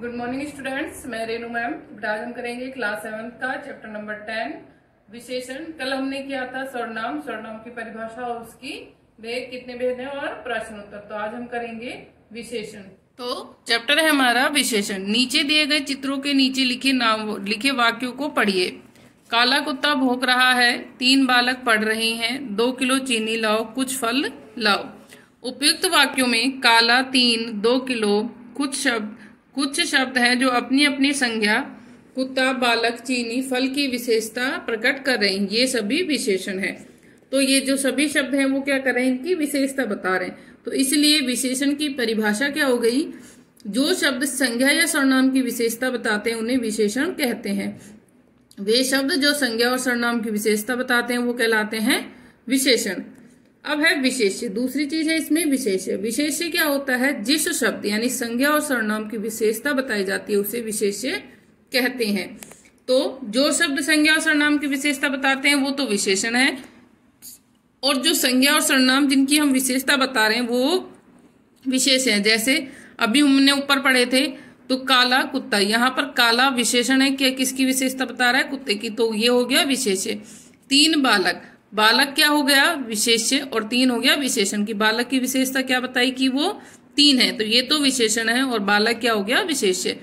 Good morning students, मैं Renu ma'am. आज हम करेंगे क्लास 7 का चैप्टर नंबर 10 विशेषण। कल हमने किया था सर्वनाम की परिभाषा और उसकी भेद, कितने भेद हैं और प्रश्न उत्तर। तो आज हम करेंगे विशेषण। तो चैप्टर है हमारा विशेषण। नीचे दिए गए चित्रों के नीचे लिखे वाक्यों को पढ़िए। काला कुत्ता भौंक रहा है, 3 बालक पढ़ रहे हैं, 2 किलो चीनी लाओ, कुछ फल लाओ। उपयुक्त वाक्यों में काला, 3, 2 किलो, कुछ शब्द हैं जो अपनी अपनी संज्ञा कुत्ता, बालक, चीनी, फल की विशेषता प्रकट कर रहे हैं। ये सभी विशेषण हैं। तो ये जो सभी शब्द हैं वो क्या कर रहे हैं, इनकी विशेषता बता रहे हैं। तो इसलिए विशेषण की परिभाषा क्या हो गई, जो शब्द संज्ञा या सर्वनाम की विशेषता बताते हैं उन्हें विशेषण कहते हैं। वे शब्द जो संज्ञा और सर्वनाम की विशेषता बताते हैं वो कहलाते हैं विशेषण। अब है विशेष्य। दूसरी चीज है इसमें विशेष्य। विशेष्य क्या होता है, जिस शब्द यानी संज्ञा और सर्वनाम की विशेषता बताई जाती है उसे विशेष्य कहते हैं। तो जो शब्द संज्ञा और सर्वनाम की विशेषता बताते हैं वो तो विशेषण है, और जो संज्ञा और सर्वनाम जिनकी हम विशेषता बता रहे हैं वो विशेष है। जैसे अभी हमने ऊपर पढ़े थे तो काला कुत्ता, यहाँ पर काला विशेषण है कि किसकी विशेषता बता रहा है, कुत्ते की, तो ये हो गया विशेष्य। 3 बालक, बालक क्या हो गया विशेष्य, और 3 हो गया विशेषण की। बालक की विशेषता क्या बताई कि वो 3 है, तो ये तो विशेषण है, और बालक क्या हो गया विशेष्य।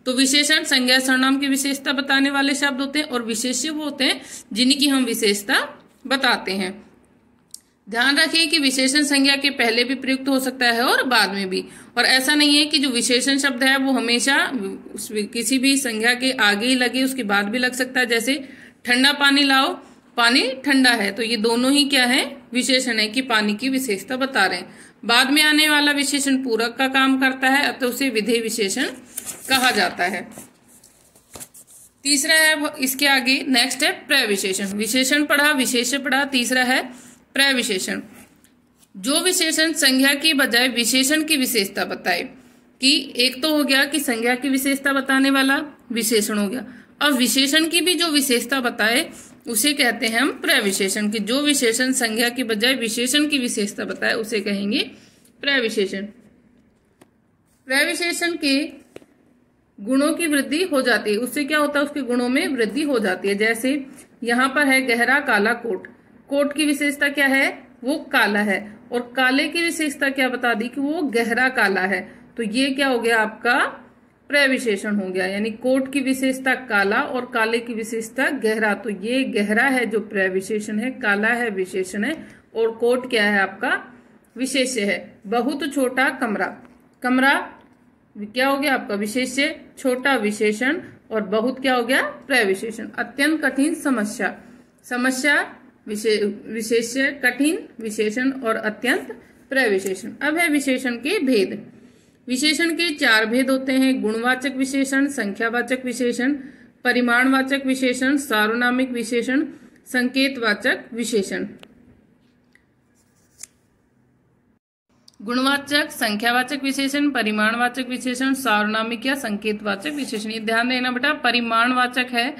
तो विशेषण संज्ञा सर्वनाम की विशेषता बताने वाले शब्द होते हैं, और विशेष्य वो होते हैं जिनकी हम विशेषता बताते हैं। ध्यान रखिए कि विशेषण संज्ञा के पहले भी प्रयुक्त हो सकता है और बाद में भी, और ऐसा नहीं है कि जो विशेषण शब्द है वो हमेशा किसी भी संज्ञा के आगे ही लगे, उसके बाद भी लग सकता है। जैसे ठंडा पानी लाओ, पानी ठंडा है, तो ये दोनों ही क्या है, विशेषण है कि पानी की विशेषता बता रहे हैं। बाद में आने वाला विशेषण पूरक का काम करता है, अतः उसे विधेय विशेषण कहा जाता है। तीसरा है इसके आगे, नेक्स्ट है प्रविशेषण। विशेषण पढ़ा, विशेष्य पढ़ा, तीसरा है प्रविशेषण। जो विशेषण संज्ञा की बजाय विशेषण की विशेषता बताए, कि एक तो हो गया कि संज्ञा की विशेषता बताने वाला विशेषण हो गया, अब विशेषण की भी जो विशेषता बताए उसे कहते हैं हम प्रविशेषण। की जो विशेषण संज्ञा की बजाय विशेषण की विशेषता बताए उसे कहेंगे प्रविशेषण। प्रविशेषण के गुणों की वृद्धि हो जाती है, उससे क्या होता है, उसके गुणों में वृद्धि हो जाती है। जैसे यहाँ पर है गहरा काला कोट, कोट की विशेषता क्या है, वो काला है, और काले की विशेषता क्या बता दी कि वो गहरा काला है, तो ये क्या हो गया आपका प्रविशेषण हो गया। यानी कोट की विशेषता काला और काले की विशेषता गहरा, तो ये गहरा है जो प्रविशेषण है, काला है विशेषण है, और कोट क्या है आपका विशेष्य है। बहुत छोटा कमरा, कमरा क्या हो गया आपका विशेष्य, छोटा विशेषण, और बहुत क्या हो गया प्रविशेषण। अत्यंत कठिन समस्या, समस्या विशेष्य, कठिन विशेषण, और अत्यंत प्रविशेषण। अब है विशेषण के भेद। विशेषण के 4 भेद होते हैं, गुणवाचक विशेषण, संख्यावाचक विशेषण, परिमाणवाचक विशेषण, सार्वनामिक विशेषण, संकेतवाचक विशेषण। गुणवाचक, संख्यावाचक विशेषण, परिमाणवाचक विशेषण, सार्वनामिक या संकेतवाचक विशेषण। ये ध्यान देना बेटा, परिमाणवाचक है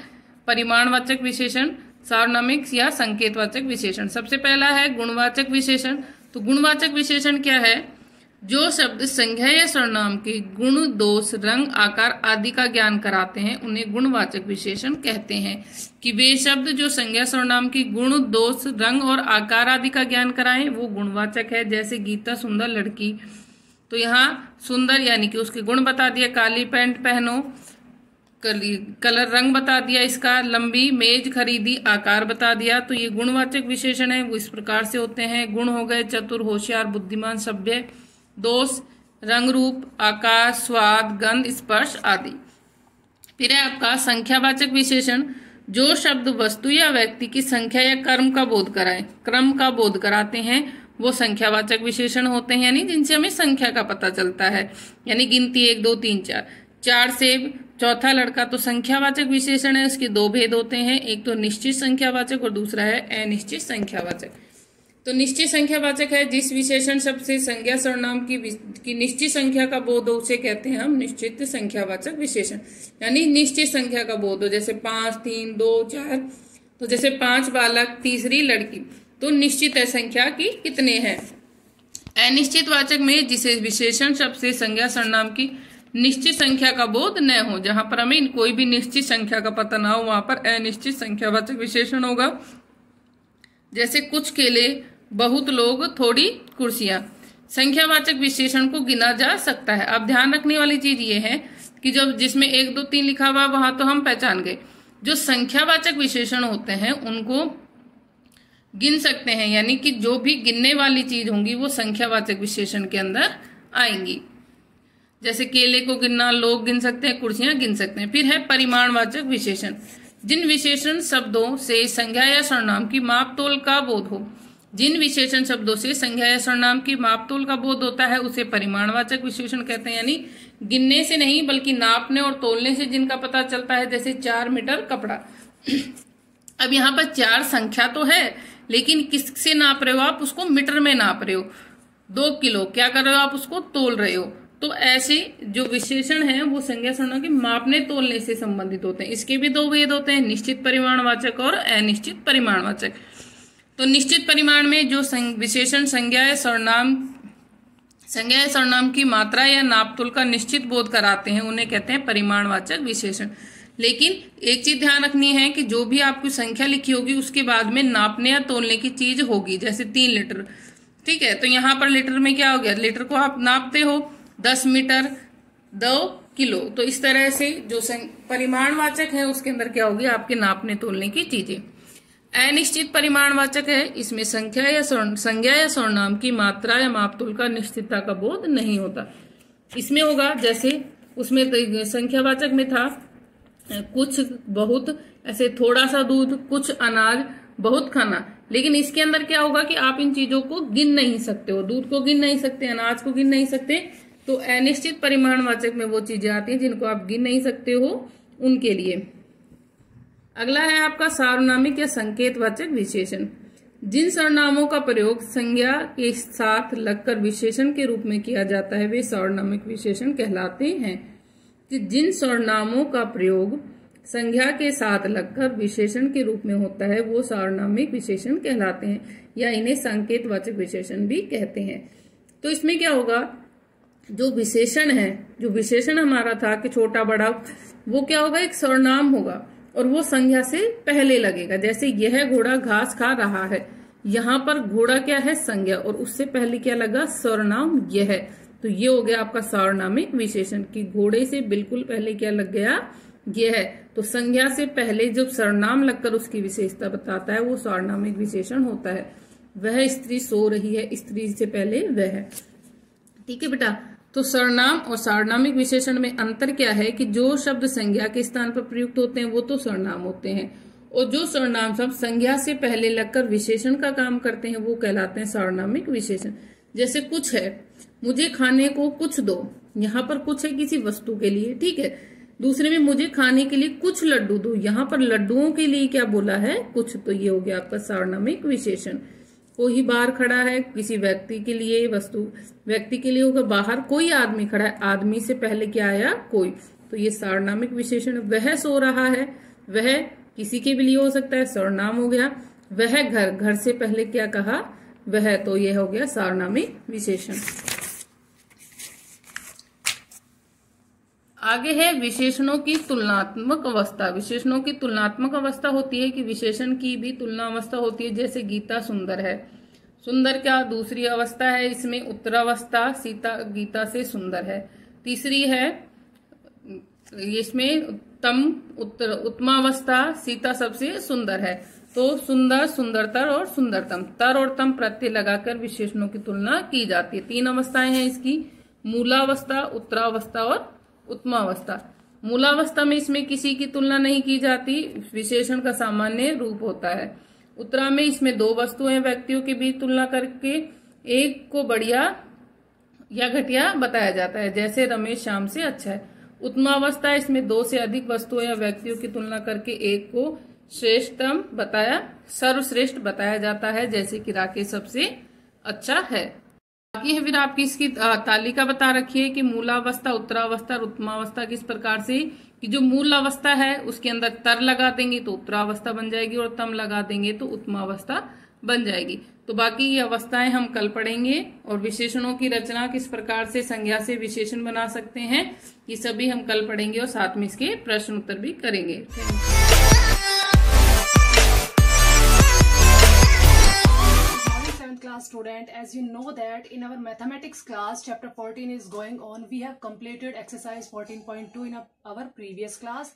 परिमाणवाचक विशेषण, सार्वनामिक या संकेतवाचक विशेषण। सबसे पहला है गुणवाचक विशेषण। तो गुणवाचक विशेषण क्या है, जो शब्द संज्ञा या सर्वनाम के गुण, दोष, रंग, आकार आदि का ज्ञान कराते हैं उन्हें गुणवाचक विशेषण कहते हैं। कि वे शब्द जो संज्ञा सर्वनाम की गुण, दोष, रंग और आकार आदि का ज्ञान कराएं वो गुणवाचक है। जैसे गीता सुंदर लड़की, तो यहाँ सुंदर यानी कि उसके गुण बता दिया, काली पैंट पहनो, कलर रंग बता दिया इसका, लंबी मेज खरीदी, आकार बता दिया, तो ये गुणवाचक विशेषण है। वो इस प्रकार से होते हैं, गुण हो गए चतुर, होशियार, बुद्धिमान, सभ्य, दोष रंग, रूप, आकार, स्वाद, गंध, स्पर्श आदि। फिर है आपका संख्यावाचक विशेषण। जो शब्द वस्तु या व्यक्ति की संख्या या कर्म का बोध कराएं, क्रम का बोध कराते हैं वो संख्यावाचक विशेषण होते हैं, यानी जिनसे हमें संख्या का पता चलता है। यानी गिनती 1 2 3 4, 4 सेब, चौथा लड़का, तो संख्यावाचक विशेषण है। उसके 2 भेद होते हैं, एक तो निश्चित संख्यावाचक और दूसरा है अनिश्चित संख्यावाचक। तो निश्चित संख्यावाचक है जिस विशेषण शब्द से संज्ञा सर्वनाम की निश्चित संख्या का बोध हो उसे कहते हैं हम निश्चित संख्यावाचक विशेषण। यानी निश्चित संख्या का बोध हो, जैसे 5 3 2 4, तो जैसे 5 बालक, तीसरी लड़की, तो निश्चित है संख्या की कितने हैं। अनिश्चित वाचक में जिसे विशेषण शब्द से संज्ञा सर्वनाम की निश्चित संख्या का बोध न हो। जहां पर हमें कोई भी निश्चित संख्या का पता ना हो वहां पर अनिश्चित संख्यावाचक विशेषण होगा। जैसे कुछ केले, बहुत लोग, थोड़ी कुर्सियां। संख्यावाचक विशेषण को गिना जा सकता है। अब ध्यान रखने वाली चीज ये है कि जब जिसमें 1 2 3 लिखा हुआ वहां तो हम पहचान गए। जो संख्यावाचक विशेषण होते हैं उनको गिन सकते हैं, यानी कि जो भी गिनने वाली चीज होंगी वो संख्यावाचक विशेषण के अंदर आएंगी। जैसे केले को गिनना, लोग गिन सकते हैं, कुर्सियां गिन सकते हैं। फिर है परिमाणवाचक विशेषण। जिन विशेषण शब्दों से संज्ञा या सर्वनाम की मापतोल का बोध हो। जिन विशेषण शब्दों से संज्ञा या सर्वनाम की मापतोल का बोध होता है उसे परिमाणवाचक विशेषण कहते हैं। यानी गिनने से नहीं बल्कि नापने और तोलने से जिनका पता चलता है। जैसे 4 मीटर कपड़ा। अब यहाँ पर 4 संख्या तो है, लेकिन किससे नाप रहे हो आप? उसको मीटर में नाप रहे हो। 2 किलो क्या कर रहे हो आप? उसको तोल रहे हो। तो ऐसे जो विशेषण हैं वो संज्ञा सर्वनाम के मापने तोलने से संबंधित होते हैं। इसके भी 2 भेद होते हैं, निश्चित परिमाणवाचक और अनिश्चित परिमाणवाचक। तो निश्चित परिमाण में जो विशेषण संज्ञा या सर्वनाम की मात्रा या नापतोल का निश्चित बोध कराते हैं उन्हें कहते हैं परिमाणवाचक विशेषण। लेकिन एक चीज ध्यान रखनी है कि जो भी आपकी संख्या लिखी होगी उसके बाद में नापने या तोलने की चीज होगी। जैसे 3 लीटर, ठीक है, तो यहाँ पर लीटर में क्या हो गया? लीटर को आप नापते हो, 10 मीटर, 2 किलो। तो इस तरह से जो परिमाणवाचक है उसके अंदर क्या होगी? आपके नापने तोलने की चीजें। अनिश्चित परिमाणवाचक है, इसमें संज्ञा या सर्वनाम की मात्रा या मापतोल का निश्चितता का बोध नहीं होता। इसमें होगा जैसे उसमें संख्यावाचक में था कुछ, बहुत, ऐसे थोड़ा सा दूध, कुछ अनाज, बहुत खाना। लेकिन इसके अंदर क्या होगा कि आप इन चीजों को गिन नहीं सकते हो। दूध को गिन नहीं सकते, अनाज को गिन नहीं सकते। तो अनिश्चित परिमाणवाचक में वो चीजें आती हैं जिनको आप गिन नहीं सकते हो, उनके लिए। अगला है आपका सार्वनामिक या संकेतवाचक विशेषण। जिन सर्वनामों का प्रयोग संज्ञा के साथ लगकर विशेषण के रूप में किया जाता है वे सार्वनामिक विशेषण कहलाते हैं। कि जिन सर्वनामों का प्रयोग संज्ञा के साथ लगकर विशेषण के रूप में होता है वो सार्वनामिक विशेषण कहलाते हैं, या इन्हें संकेतवाचक विशेषण भी कहते हैं। तो इसमें क्या होगा? जो विशेषण है, जो विशेषण हमारा था कि छोटा बड़ा, वो क्या होगा? एक सर्वनाम होगा और वो संज्ञा से पहले लगेगा। जैसे यह घोड़ा घास खा रहा है, यहाँ पर घोड़ा क्या है? संज्ञा, और उससे पहले क्या लगा? सर्वनाम यह। तो ये हो गया आपका सार्वनामिक विशेषण कि घोड़े से बिल्कुल पहले क्या लग गया? यह। तो संज्ञा से पहले जब सर्वनाम लगकर उसकी विशेषता बताता है वो सार्वनामिक विशेषण होता है। वह स्त्री सो रही है, स्त्री से पहले वह। ठीक है बेटा। तो सर्वनाम और सार्वनामिक विशेषण में अंतर क्या है कि जो शब्द संज्ञा के स्थान पर प्रयुक्त होते हैं वो तो सर्वनाम होते हैं, और जो सर्वनाम शब्द संज्ञा से पहले लगकर विशेषण का काम करते हैं वो कहलाते हैं सार्वनामिक विशेषण। जैसे कुछ है, मुझे खाने को कुछ दो, यहाँ पर कुछ है किसी वस्तु के लिए, ठीक है। दूसरे में मुझे खाने के लिए कुछ लड्डू दो, यहाँ पर लड्डुओं के लिए क्या बोला है? कुछ। तो ये हो गया आपका सार्वनामिक विशेषण। कोई बाहर खड़ा है, किसी व्यक्ति के लिए, वस्तु व्यक्ति के लिए होगा। बाहर कोई आदमी खड़ा है, आदमी से पहले क्या आया? कोई। तो ये सार्वनामिक विशेषण। वह सो रहा है, वह किसी के भी लिए हो सकता है, सर्वनाम हो गया। वह घर, घर से पहले क्या कहा? वह। तो यह हो गया सार्वनामिक विशेषण। आगे है विशेषणों की तुलनात्मक अवस्था। विशेषणों की तुलनात्मक अवस्था होती है कि विशेषण की भी तुलना अवस्था होती है। जैसे गीता सुंदर है, सुंदर क्या? दूसरी अवस्था है इसमें उत्तरावस्था, सीता गीता से सुंदर है। तीसरी है इसमें उत्तमावस्था, सीता सबसे सुंदर है। तो सुंदर, सुंदरतर और सुंदरतम, तर और तम प्रत्यय लगाकर विशेषणों की तुलना की जाती है। 3 अवस्थाएं हैं इसकी, मूलावस्था, उत्तरावस्था और उत्तमावस्था। मूलावस्था में इसमें किसी की तुलना नहीं की जाती, विशेषण का सामान्य रूप होता है। उत्तरा में इसमें 2 वस्तुएं व्यक्तियों के बीच तुलना करके एक को बढ़िया या घटिया बताया जाता है। जैसे रमेश श्याम से अच्छा है। उत्तमावस्था इसमें 2 से अधिक वस्तुएं या व्यक्तियों की तुलना करके एक को श्रेष्ठतम बताया, सर्वश्रेष्ठ बताया जाता है। जैसे कि राकेश सबसे अच्छा है। बाकी है फिर आपकी इसकी तालिका बता रखी है कि मूलावस्था, उत्तरावस्था और उत्तमावस्था किस प्रकार से, कि जो मूल अवस्था है उसके अंदर तर लगा देंगे तो उत्तरावस्था बन जाएगी और तम लगा देंगे तो उत्तमावस्था बन जाएगी। तो बाकी ये अवस्थाएं हम कल पढ़ेंगे, और विशेषणों की रचना, किस प्रकार से संज्ञा से विशेषण बना सकते हैं, ये सभी हम कल पढ़ेंगे, और साथ में इसके प्रश्न उत्तर भी करेंगे। Class student, as you know that in our mathematics class chapter 14 is going on. We have completed exercise 14.2 in our previous class.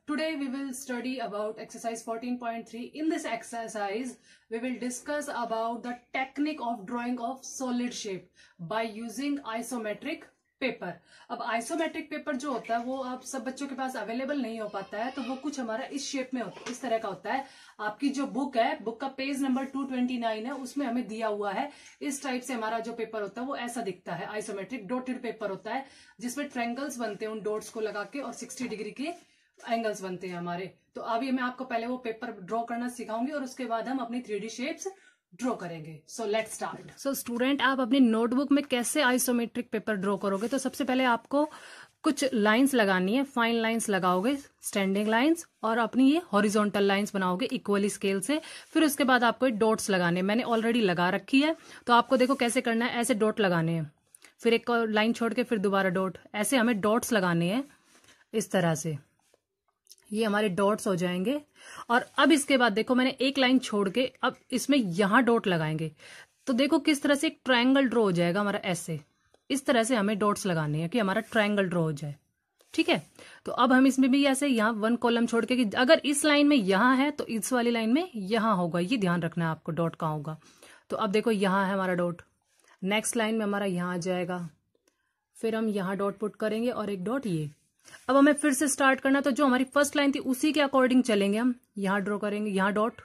Today we will study about exercise 14.3. In this exercise we will discuss about the technique of drawing of solid shape by using isometric paper. अब isometric paper जो होता है वो आप सब बच्चों के पास available नहीं हो पाता है, तो वो कुछ हमारा इस शेप में होता है, इस तरह का होता है। आपकी जो बुक है, बुक का पेज नंबर 229 है, उसमें हमें दिया हुआ है इस टाइप से हमारा जो पेपर होता है वो ऐसा दिखता है। आइसोमेट्रिक डॉटेड पेपर होता है जिसमें ट्रायंगल्स बनते हैं उन डॉट्स को लगा के, और 60 डिग्री के एंगल्स बनते हैं हमारे। तो अभी मैं आपको पहले वो पेपर ड्रॉ करना सिखाऊंगी और उसके बाद हम अपनी 3D शेप्स ड्रॉ करेंगे। So let's start. So student, आप अपनी नोटबुक में कैसे आइसोमेट्रिक पेपर ड्रॉ करोगे? तो सबसे पहले आपको कुछ लाइंस लगानी है, फाइन लाइंस लगाओगे, स्टैंडिंग लाइंस, और अपनी ये हॉरिजॉन्टल लाइंस बनाओगे इक्वली स्केल से। फिर उसके बाद आपको डॉट्स लगाने, मैंने ऑलरेडी लगा रखी है, तो आपको देखो कैसे करना है। ऐसे डॉट लगाने हैं, फिर एक लाइन छोड़ के फिर दोबारा डॉट, ऐसे हमें डॉट्स लगाने हैं इस तरह से। ये हमारे डॉट्स हो जाएंगे। और अब इसके बाद देखो मैंने एक लाइन छोड़ के अब इसमें यहां डॉट लगाएंगे, तो देखो किस तरह से एक ट्रायंगल ड्रॉ हो जाएगा हमारा। ऐसे इस तरह से हमें डॉट्स लगाने हैं कि हमारा ट्रायंगल ड्रॉ हो जाए, ठीक है। तो अब हम इसमें भी ऐसे यहाँ 1 कॉलम छोड़ के, कि अगर इस लाइन में यहां है तो इस वाली लाइन में यहां होगा, ये ध्यान रखना है आपको डॉट कहाँ होगा। तो अब देखो यहाँ है हमारा डॉट, नेक्स्ट लाइन में हमारा यहाँ आ जाएगा, फिर हम यहाँ डॉट पुट करेंगे और एक डॉट ये। अब हमें फिर से स्टार्ट करना, तो जो हमारी फर्स्ट लाइन थी उसी के अकॉर्डिंग चलेंगे हम। यहाँ ड्रॉ करेंगे, यहाँ डॉट,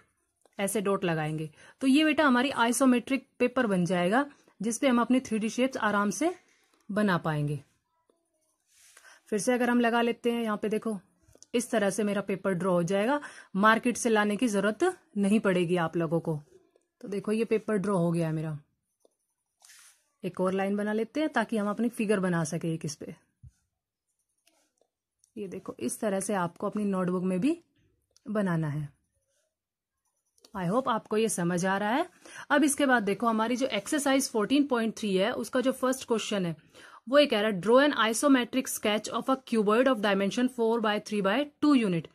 ऐसे डॉट लगाएंगे। तो ये बेटा हमारी आइसोमेट्रिक पेपर बन जाएगा, जिसपे हम अपनी 3D शेप्स आराम से बना पाएंगे। फिर से अगर हम लगा लेते हैं, यहाँ पे देखो इस तरह से मेरा पेपर ड्रॉ हो जाएगा। मार्केट से लाने की जरूरत नहीं पड़ेगी आप लोगों को। तो देखो ये पेपर ड्रॉ हो गया है मेरा। एक और लाइन बना लेते हैं ताकि हम अपनी फिगर बना सके एक इस पे। ये देखो इस तरह से आपको अपनी नोटबुक में भी बनाना है। आई होप आपको ये समझ आ रहा है। अब इसके बाद देखो हमारी जो एक्सरसाइज 14.3 है, उसका जो फर्स्ट क्वेश्चन है वो ये कह रहा है, draw an isometric sketch of a cuboid of dimension 4x3/2 unit.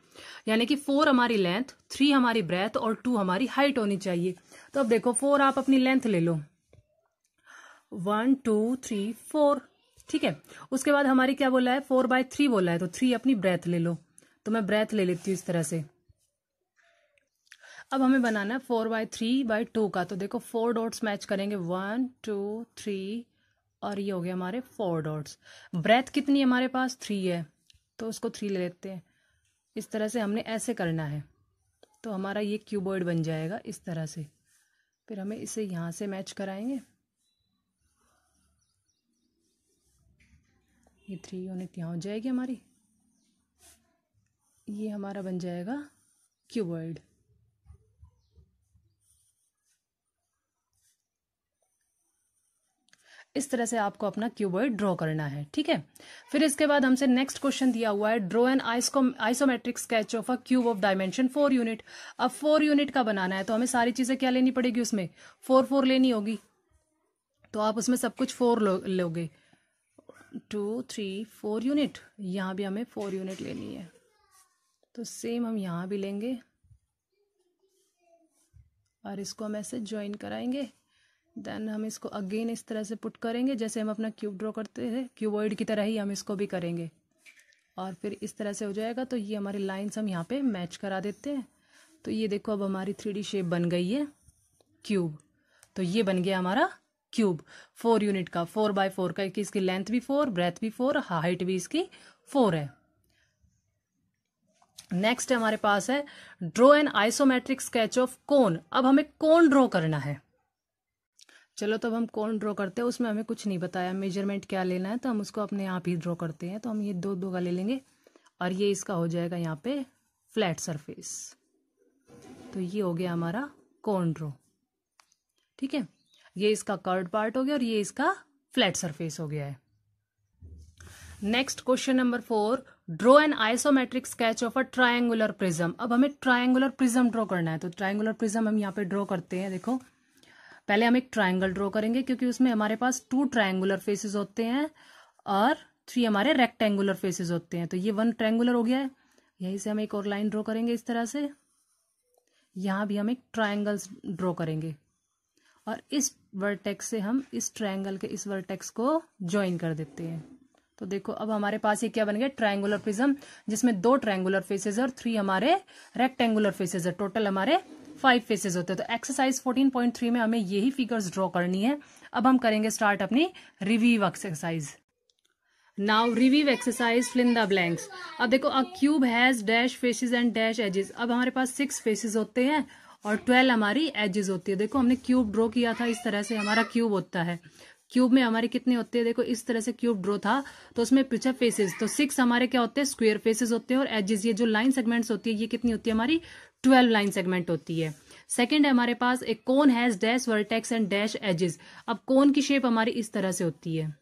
यानी कि 4 हमारी लेंथ, 3 हमारी ब्रेथ और 2 हमारी हाइट होनी चाहिए। तो अब देखो 4 आप अपनी लेंथ ले लो, 1 2 3 4, ठीक है। उसके बाद हमारी क्या बोला है, 4/3 बोला है, तो 3 अपनी ब्रेथ ले लो। तो मैं ब्रेथ ले लेती हूँ इस तरह से। अब हमें बनाना है 4/3/2 का। तो देखो 4 डॉट्स मैच करेंगे, 1 2 3, और ये हो गया हमारे 4 डॉट्स। ब्रेथ कितनी है हमारे पास, 3 है, तो उसको 3 ले लेते हैं। इस तरह से हमने ऐसे करना है, तो हमारा ये क्यूबॉइड बन जाएगा इस तरह से। फिर हमें इसे यहाँ से मैच कराएंगे, ये 3 यूनिट यहाँ हो जाएगी हमारी। ये हमारा बन जाएगा क्यूबॉइड। इस तरह से आपको अपना क्यूबॉइड ड्रॉ करना है, ठीक है। फिर इसके बाद हमसे नेक्स्ट क्वेश्चन दिया हुआ है, draw an isometric sketch of a cube of dimension 4 unit. अब 4 यूनिट का बनाना है, तो हमें सारी चीजें क्या लेनी पड़ेगी, उसमें 4 लेनी होगी। तो आप उसमें सब कुछ 4 लोगे, 2 3 4 यूनिट। यहाँ भी हमें 4 यूनिट लेनी है, तो सेम हम यहाँ भी लेंगे और इसको हम ऐसे ज्वाइन कराएंगे। देन हम इसको अगेन इस तरह से पुट करेंगे, जैसे हम अपना क्यूब ड्रॉ करते हैं, क्यूबॉइड की तरह ही हम इसको भी करेंगे। और फिर इस तरह से हो जाएगा। तो ये हमारी लाइंस हम यहाँ पे मैच करा देते हैं। तो ये देखो अब हमारी 3D शेप बन गई है क्यूब। तो ये बन गया हमारा क्यूब 4 यूनिट का, 4x4 का, कि इसकी लेंथ भी 4, ब्रेथ भी 4, हाइट भी इसकी 4 है। नेक्स्ट हमारे पास है, draw an isometric sketch of cone. अब हमें कोन ड्रॉ करना है। चलो तो अब हम कोन ड्रॉ करते हैं। उसमें हमें कुछ नहीं बताया मेजरमेंट क्या लेना है, तो हम उसको अपने आप ही ड्रॉ करते हैं। तो हम ये 2 का ले लेंगे और ये इसका हो जाएगा यहाँ पे फ्लैट सरफेस। तो ये हो गया हमारा कोन ड्रॉ, ठीक है। ये इसका कर्व्ड पार्ट हो गया और ये इसका फ्लैट सरफेस हो गया है। Next question number 4, draw an isometric sketch of a triangular prism. अब हमें ट्रायंगुलर प्रिज्म ड्रॉ करना है, तो ट्रायंगुलर प्रिज्म हम यहाँ पे ड्रॉ करते हैं। देखो पहले हम एक ट्रायंगल ड्रॉ करेंगे क्योंकि उसमें हमारे पास 2 ट्रायंगुलर फेसेस होते हैं और 3 हमारे रेक्टेंगुलर फेसेस होते हैं। तो ये 1 ट्रायंगुलर हो गया है। यहीं से हम एक और लाइन ड्रॉ करेंगे इस तरह से। यहाँ भी हम एक ट्रायंगल ड्रॉ करेंगे और इस वर्टेक्स से हम इस ट्रायंगल के इस वर्टेक्स को ज्वाइन कर देते हैं। तो देखो अब हमारे पास ये क्या बन गया, ट्रायंगुलर प्रिज्म, जिसमें 2 ट्रायंगुलर फेसेस और 3 हमारे रेक्टेंगुलर फेसेस है। टोटल हमारे 5 फेसेस होते हैं। तो एक्सरसाइज 14.3 में हमें यही फिगर्स ड्रॉ करनी है। अब हम करेंगे स्टार्ट अपनी review exercise. Now review exercise, fill in the blanks. अब देखो a cube has dash faces and dash edges. अब हमारे पास 6 फेसेस होते हैं और 12 हमारी एजेस होती है। देखो हमने क्यूब ड्रॉ किया था, इस तरह से हमारा क्यूब होता है। क्यूब में हमारे कितने होते हैं, देखो इस तरह से क्यूब ड्रॉ था तो उसमें पीछे फेसेस, तो 6 हमारे क्या होते हैं, स्क्वायर फेसेस होते हैं। और एजेस, ये जो लाइन सेगमेंट्स होती है, ये कितनी होती है हमारी, 12 लाइन सेगमेंट होती है। सेकंड है हमारे पास एक cone has dash vertex and dash edges. अब कोन की शेप हमारी इस तरह से होती है।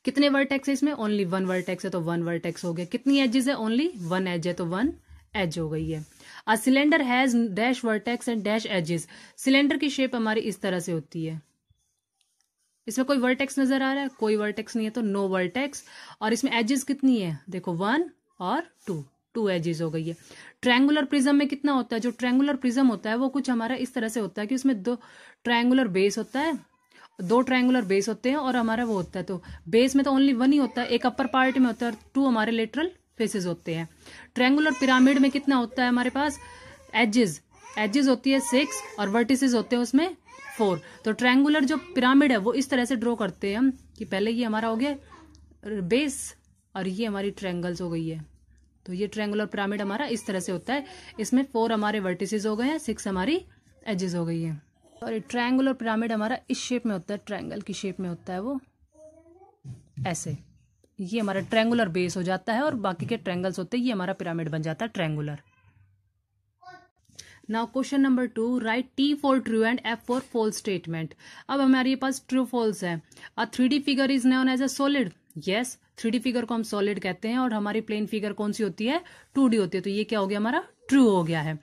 कितने वर्टेक्स है इसमें, ओनली 1 वर्टेक्स है तो 1 वर्टेक्स हो गया। कितनी एजेस है, ओनली 1 एज है तो 1 एज हो गई है। A cylinder has dash vertex and dash edges. Cylinder की शेप हमारी इस तरह से होती है। इसमें कोई वर्टेक्स नजर आ रहा है, कोई वर्टेक्स नहीं है तो नो वर्टेक्स। और इसमें एजेस कितनी है, देखो 1 और 2 एजेस हो गई है। ट्रायंगुलर प्रिज्म में कितना होता है, जो ट्रायंगुलर प्रिज्म होता है वो कुछ हमारा इस तरह से होता है कि उसमें 2 ट्रायंगुलर बेस होता है, 2 ट्रायंगुलर बेस होते हैं और हमारा वो होता है, तो बेस में तो ओनली 1 ही होता है, एक अपर पार्ट में होता है और 2 हमारे लेटरल फेसेस होते हैं। ट्रायंगुलर पिरामिड में कितना होता है हमारे पास, एजेस होती है 6 और वर्टिसेस होते हैं उसमें 4। तो ट्रायंगुलर जो पिरामिड है वो इस तरह से ड्रॉ करते हैं हम कि पहले ये हमारा हो गया बेस और ये हमारी ट्रायंगल्स हो गई है। तो ये ट्रायंगुलर पिरामिड हमारा इस तरह से होता है। इसमें 4 हमारे वर्टिसेस हो गए हैं, 6 हमारी एजेस हो गई है। और ट्रायंगुलर पिरामिड हमारा इस शेप में होता है, ट्रायंगल की शेप में होता है वो ऐसे। ये हमारा ट्रायंगुलर बेस हो जाता है और बाकी के ट्रायंगल्स होते हैं, ये हमारा पिरामिड बन जाता है triangular. Now question number 2, right T for true and F for false statement. अब हमारे पास ट्रू फॉल्स है। A 3D figure is known as a solid. Yes, 3D figure को हम सॉलिड कहते हैं और हमारी प्लेन फिगर कौन सी होती है, 2D होती है। तो ये क्या हो गया हमारा, ट्रू हो गया है।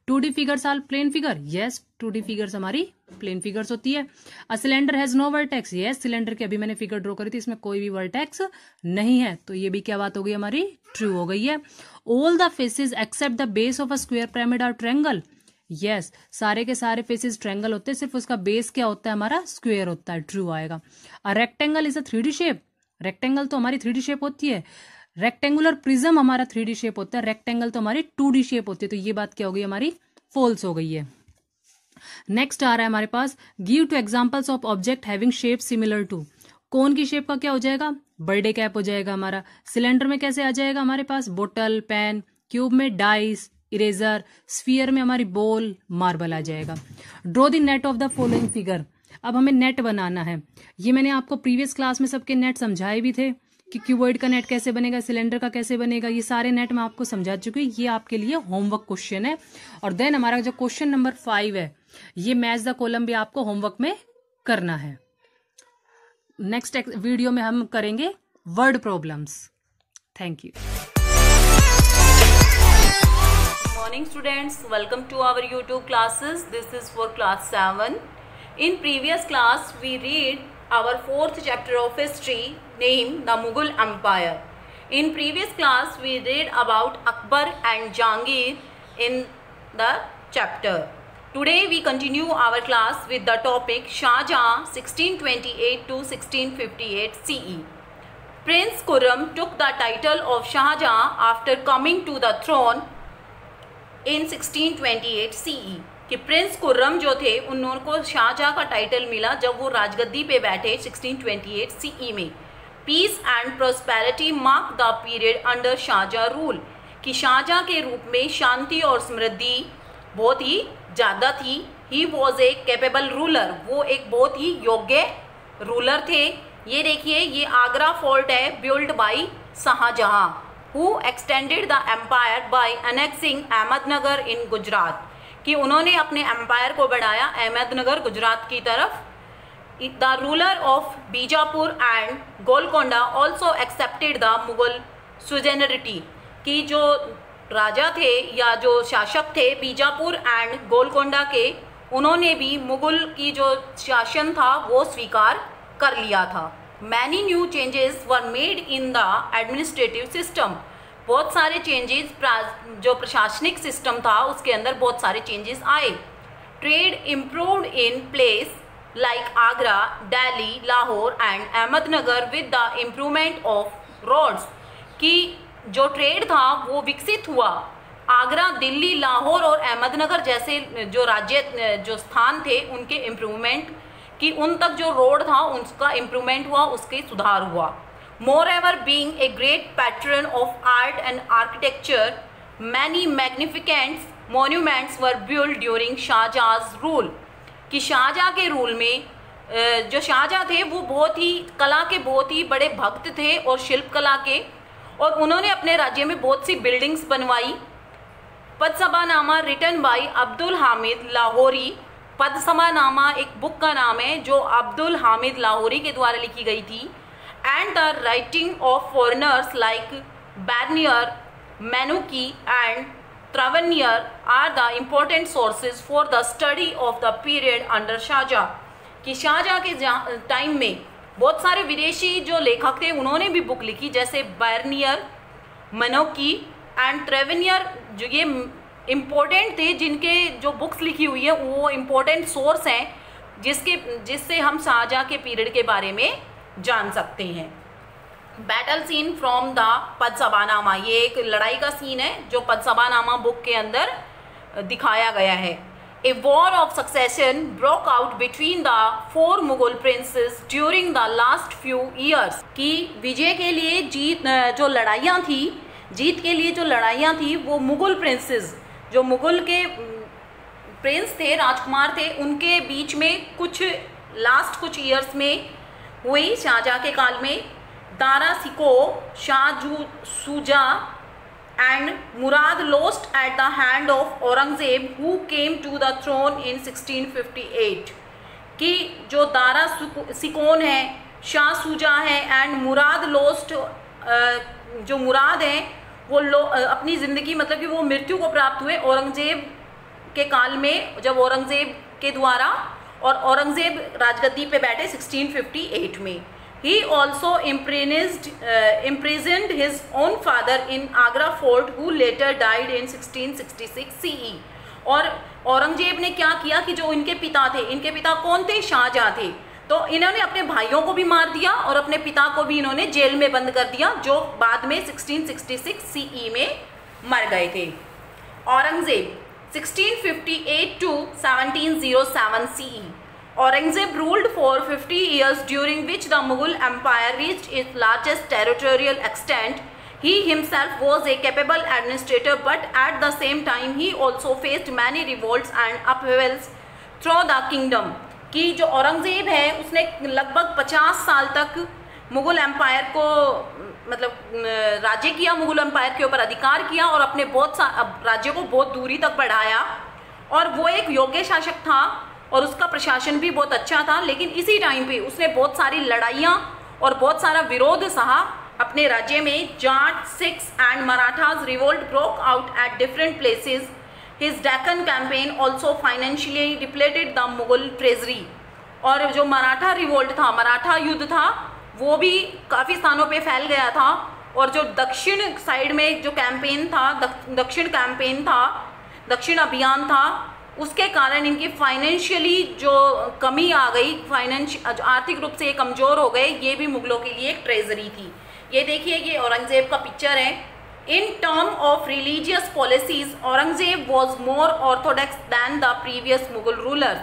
2D figures are plane figure. Yes, 2D figures हमारी प्लेन फिगर्स होती है। A cylinder has no vertex. Yes, cylinder की अभी मैंने फिगर ड्रॉ करी थी, इसमें कोई भी वर्टेक्स नहीं है। तो ये भी क्या बात हो गई हमारी, ट्रू हो गई है। All the faces except the base of a square pyramid are triangle. Yes, सारे के सारे फेसेस ट्रायंगल होते हैं, सिर्फ उसका बेस क्या होता है हमारा, स्क्वायर होता है। ट्रू आएगा। A rectangle is a 3D shape. Rectangle तो हमारी 3D शेप होती है। रेक्टेंगुलर प्रिज्म हमारा 3D शेप होता है, रेक्टेंगल तो हमारी 2D शेप होती है। तो ये बात क्या हो गई हमारी, फॉल्स हो गई है। नेक्स्ट आ रहा है हमारे पास, give 2 examples of object having shape similar to. Cone की शेप का क्या हो जाएगा, बर्थडे कैप हो जाएगा हमारा। सिलेंडर में कैसे आ जाएगा हमारे पास, बोतल, पेन। क्यूब में डाइस, इरेजर। स्फीयर में हमारी बॉल, मार्बल आ जाएगा। Draw the net of the following figure. अब हमें नेट बनाना है। ये मैंने आपको प्रीवियस क्लास में सबके नेट समझाए भी थे कि क्यूबॉइड का नेट कैसे बनेगा, सिलेंडर का कैसे बनेगा, ये सारे नेट मैं आपको समझा चुकी हूँ। ये आपके लिए होमवर्क क्वेश्चन है। और देन हमारा जो क्वेश्चन नंबर 5 है, ये मैच द कॉलम भी आपको होमवर्क में करना है। नेक्स्ट वीडियो में हम करेंगे word problems. Thank you. Morning students, welcome to our YouTube classes. This is for class 7. In previous class we read our 4th chapter of history named the Mughal Empire. In previous class we read about Akbar and Jahangir in the chapter. Today we continue our class with the topic Shah Jahan 1628 to 1658 CE. Prince Khurram took the title of Shah Jahan after coming to the throne in 1628 CE। कि Prince Khurram जो थे उनको शाहजहाँ का title मिला जब वो राजगद्दी पे बैठे 1628 CE में। Peace and prosperity mark the period under Shahjahan rule. कि शाहजहाँ के रूप में शांति और समृद्धि बहुत ही ज़्यादा थी। He was a capable ruler, वो एक बहुत ही योग्य रूलर थे। ये देखिए, ये आगरा फोर्ट है build by Shahjahan, who extended the empire by annexing Ahmednagar in Gujarat. कि उन्होंने अपने एम्पायर को बढ़ाया अहमदनगर गुजरात की तरफ। the ruler of Bijapur and Golconda also accepted the Mughal suzerainty, कि जो राजा थे या जो शासक थे बीजापुर एंड गोलकोंडा के, उन्होंने भी मुगल की जो शासन था वो स्वीकार कर लिया था। Many new changes were made in the administrative system, बहुत सारे चेंजेस, जो प्रशासनिक सिस्टम था उसके अंदर बहुत सारे चेंजेस आए। Trade improved in place like Agra, Delhi, Lahore and Ahmednagar with the improvement of roads, कि जो ट्रेड था वो विकसित हुआ। आगरा, दिल्ली, लाहौर और अहमदनगर जैसे जो राज्य जो स्थान थे उनके इम्प्रूवमेंट कि उन तक जो रोड था उसका इम्प्रूवमेंट हुआ, उसके सुधार हुआ। Moreover being a great patron of art and architecture, many magnificent monuments were build during Shahjahan rule, कि शाहजहां के रूल में जो शाहजहां थे वो बहुत ही कला के बहुत ही बड़े भक्त थे और शिल्प कला के, और उन्होंने अपने राज्य में बहुत सी बिल्डिंग्स बनवाई। पदसभानामा रिटन बाई अब्दुल हामिद लाहौरी, पदसभानामा एक बुक का नाम है जो अब्दुल हामिद लाहौरी के द्वारा लिखी गई थी। And the writing of foreigners like Bernier, Manucci and Tavernier are the important sources for the study of the period under Shahjahan, कि शाहजहां के टाइम में बहुत सारे विदेशी जो लेखक थे उन्होंने भी बुक लिखी, जैसे बैरनियर, मैनुकी एंड ट्रावेनियर, जो ये इम्पोर्टेंट थे, जिनके जो बुक्स लिखी हुई है वो इम्पोर्टेंट सोर्स हैं जिससे हम शाहजहां के पीरियड के बारे में जान सकते हैं। बैटल सीन फ्रॉम द पदसभानामा, ये एक लड़ाई का सीन है जो पदसभानामा बुक के अंदर दिखाया गया है। A war of succession broke out between the four Mughal princes during the last few years, कि विजय के लिए जीत के लिए जो लड़ाइयाँ थी वो मुगल प्रिंसेस, जो मुगल के प्रिंस थे, राजकुमार थे, उनके बीच में कुछ ईयर्स में हुई शाहजहां के काल में। दारा सिको, शाह सुजा and Murad lost at the hand of Aurangzeb who came to the throne in 1658, कि जो दारा सिकोन है, शाह सुजा है एंड मुराद लोस्ट, जो मुराद है वो अपनी ज़िंदगी मतलब कि वो मृत्यु को प्राप्त हुए औरंगजेब के काल में, जब औरंगजेब के द्वारा, और औरंगजेब राजगद्दी पे बैठे 1658 में। He also imprisoned his own father in Agra fort, who later died in 1666 CE. और औरंगजेब ने क्या किया कि जो इनके पिता थे, इनके पिता कौन थे? शाहजहां थे, तो इन्होंने अपने भाइयों को भी मार दिया और अपने पिता को भी इन्होंने जेल में बंद कर दिया, जो बाद में 1666 CE में मर गए थे। Aurangzeb 1658 to 1707 CE. Aurangzeb ruled for 50 years, during which the Mughal Empire reached its largest territorial extent. He himself was a capable administrator, but at the same time he also faced many revolts and upheavals through the kingdom. कि जो औरंगजेब है उसने लगभग 50 साल तक Mughal empire को मतलब राज्य किया, मुगल एम्पायर के ऊपर अधिकार किया और अपने राज्यों को बहुत दूरी तक बढ़ाया, और वो एक योग्य शासक था और उसका प्रशासन भी बहुत अच्छा था। लेकिन इसी टाइम पे उसने बहुत सारी लड़ाइयाँ और बहुत सारा विरोध सहा अपने राज्य में। Jat, Sikhs and Marathas revolt broke out at different places. His Deccan campaign also financially depleted the Mughal treasury, और जो मराठा रिवोल्ट था, मराठा युद्ध था, वो भी काफ़ी स्थानों पे फैल गया था, और जो दक्षिण साइड में जो कैंपेन था, दक्षिण अभियान था, उसके कारण इनकी फाइनेंशियली जो कमी आ गई, आर्थिक रूप से ये कमज़ोर हो गए। ये भी मुगलों के लिए एक ट्रेजरी थी। ये देखिए, ये औरंगजेब का पिक्चर है। In term of religious policies Aurangzeb was more orthodox than the previous Mughal rulers,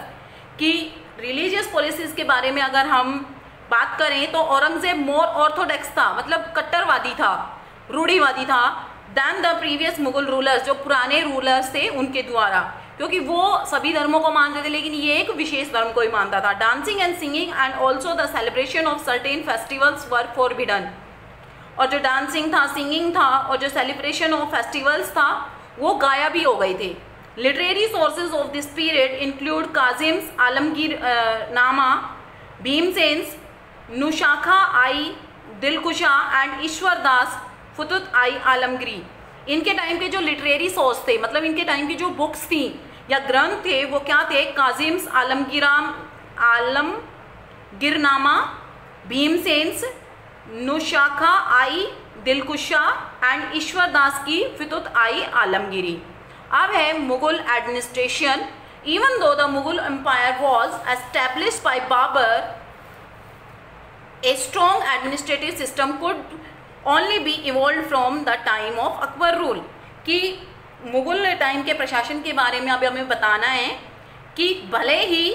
कि रिलीजियस पॉलिसीज के बारे में अगर हम बात करें तो औरंगजेब मोर ऑर्थोडॉक्स था, मतलब कट्टरवादी था, रूढ़िवादी था, than the previous Mughal rulers, जो पुराने रूलर्स थे उनके द्वारा, क्योंकि वो सभी धर्मों को मानते थे लेकिन ये एक विशेष धर्म को ही मानता था। Dancing and singing and also the celebration of certain festivals were forbidden, और जो डांसिंग था, सिंगिंग था और जो सेलिब्रेशन ऑफ फेस्टिवल्स था वो गायब ही हो गए थे। Literary sources of this period include Kazim's Alamgirnama, Bhimsen's, Nuskha i Dilkusha and Ishwar Das Futuhat i Alamgiri. इनके टाइम के जो लिटरेरी सोर्स थे, मतलब इनके टाइम की जो बुक्स थी या ग्रंथ थे, वो क्या थे? काजिम्स आलमगिरनामा, भीमसेन्स, नुशाखा आई दिलकुशा एंड ईश्वर दास की फुतुत आई आलमगिरी। अब है Mughal administration. Even though the Mughal empire was established by Babur, a strong administrative system could only be evolved from the time of Akbar rule। कि मुगल टाइम के प्रशासन के बारे में अभी हमें बताना है कि भले ही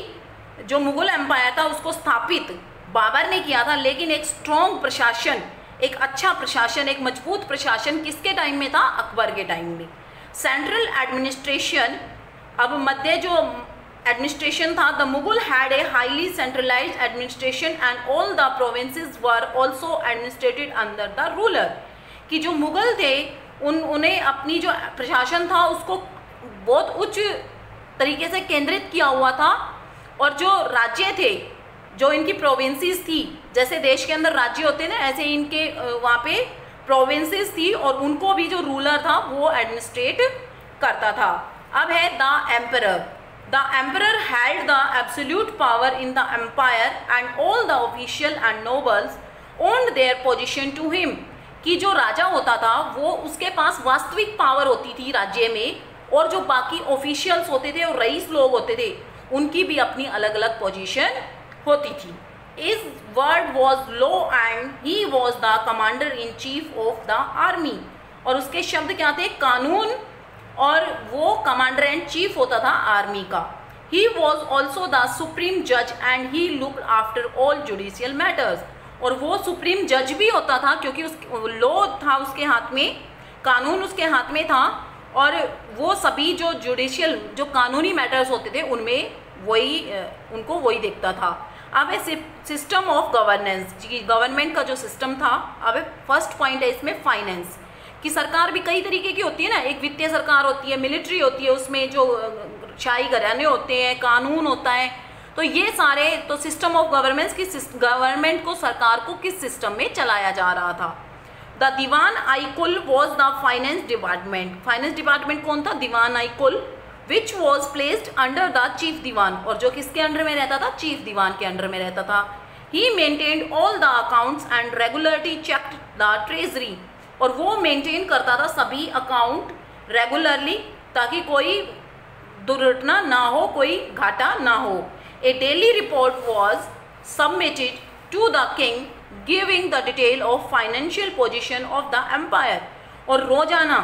जो मुगल एम्पायर था उसको स्थापित बाबर ने किया था, लेकिन एक स्ट्रॉन्ग प्रशासन, एक अच्छा प्रशासन, एक मजबूत प्रशासन किसके टाइम में था? अकबर के टाइम में। सेंट्रल एडमिनिस्ट्रेशन, अब मध्य जो एडमिनिस्ट्रेशन था, the Mughal had a highly centralised administration and all the provinces were also administrated under the ruler. कि जो मुगल थे उन्हें अपनी जो प्रशासन था उसको बहुत उच्च तरीके से केंद्रित किया हुआ था, और जो राज्य थे, जो इनकी प्रोविंसेस थी, जैसे देश के अंदर राज्य होते ना, ऐसे इनके वहाँ पे प्रोविंसेस थी और उनको भी जो रूलर था वो एडमिनिस्ट्रेट करता था। अब है the emperor. The emperor held the absolute power in the empire and all the official and nobles owned their position to him। कि जो राजा होता था वो उसके पास वास्तविक पावर होती थी राज्य में, और जो बाकी ऑफिशियल्स होते थे और रईस लोग होते थे उनकी भी अपनी अलग अलग पोजीशन होती थी। His word was law and he was the commander in chief of the army। और उसके शब्द क्या थे? कानून, और वो कमांडर एंड चीफ होता था आर्मी का। He was also the supreme जज and he looked after all judicial matters. और वो सुप्रीम जज भी होता था क्योंकि उस लॉ था उसके हाथ में, कानून उसके हाथ में था, और वो सभी जो जुडिशियल जो कानूनी मैटर्स होते थे उनमें उनको वही देखता था। अब है सिस्टम ऑफ गवर्नेंस, गवर्नमेंट का जो सिस्टम था। अब फर्स्ट पॉइंट है इसमें फाइनेंस, कि सरकार भी कई तरीके की होती है ना, एक वित्तीय सरकार होती है, मिलिट्री होती है, उसमें जो शाही घराने होते हैं, कानून होता है, तो ये सारे तो सिस्टम ऑफ गवर्नेंस की गवर्नमेंट को, सरकार को किस सिस्टम में चलाया जा रहा था। The Diwan i Kul was the finance department. Finance department कौन था? Diwan i Kul, which was placed under the chief Diwan, और जो किसके अंडर में रहता था? चीफ दीवान के अंडर में रहता था। He maintained all the accounts and regularly checked the treasury, और वो मेंटेन करता था सभी अकाउंट रेगुलरली ताकि कोई दुर्घटना ना हो, कोई घाटा ना हो। A daily report was submitted to the king giving the detail of financial position of the empire. और रोजाना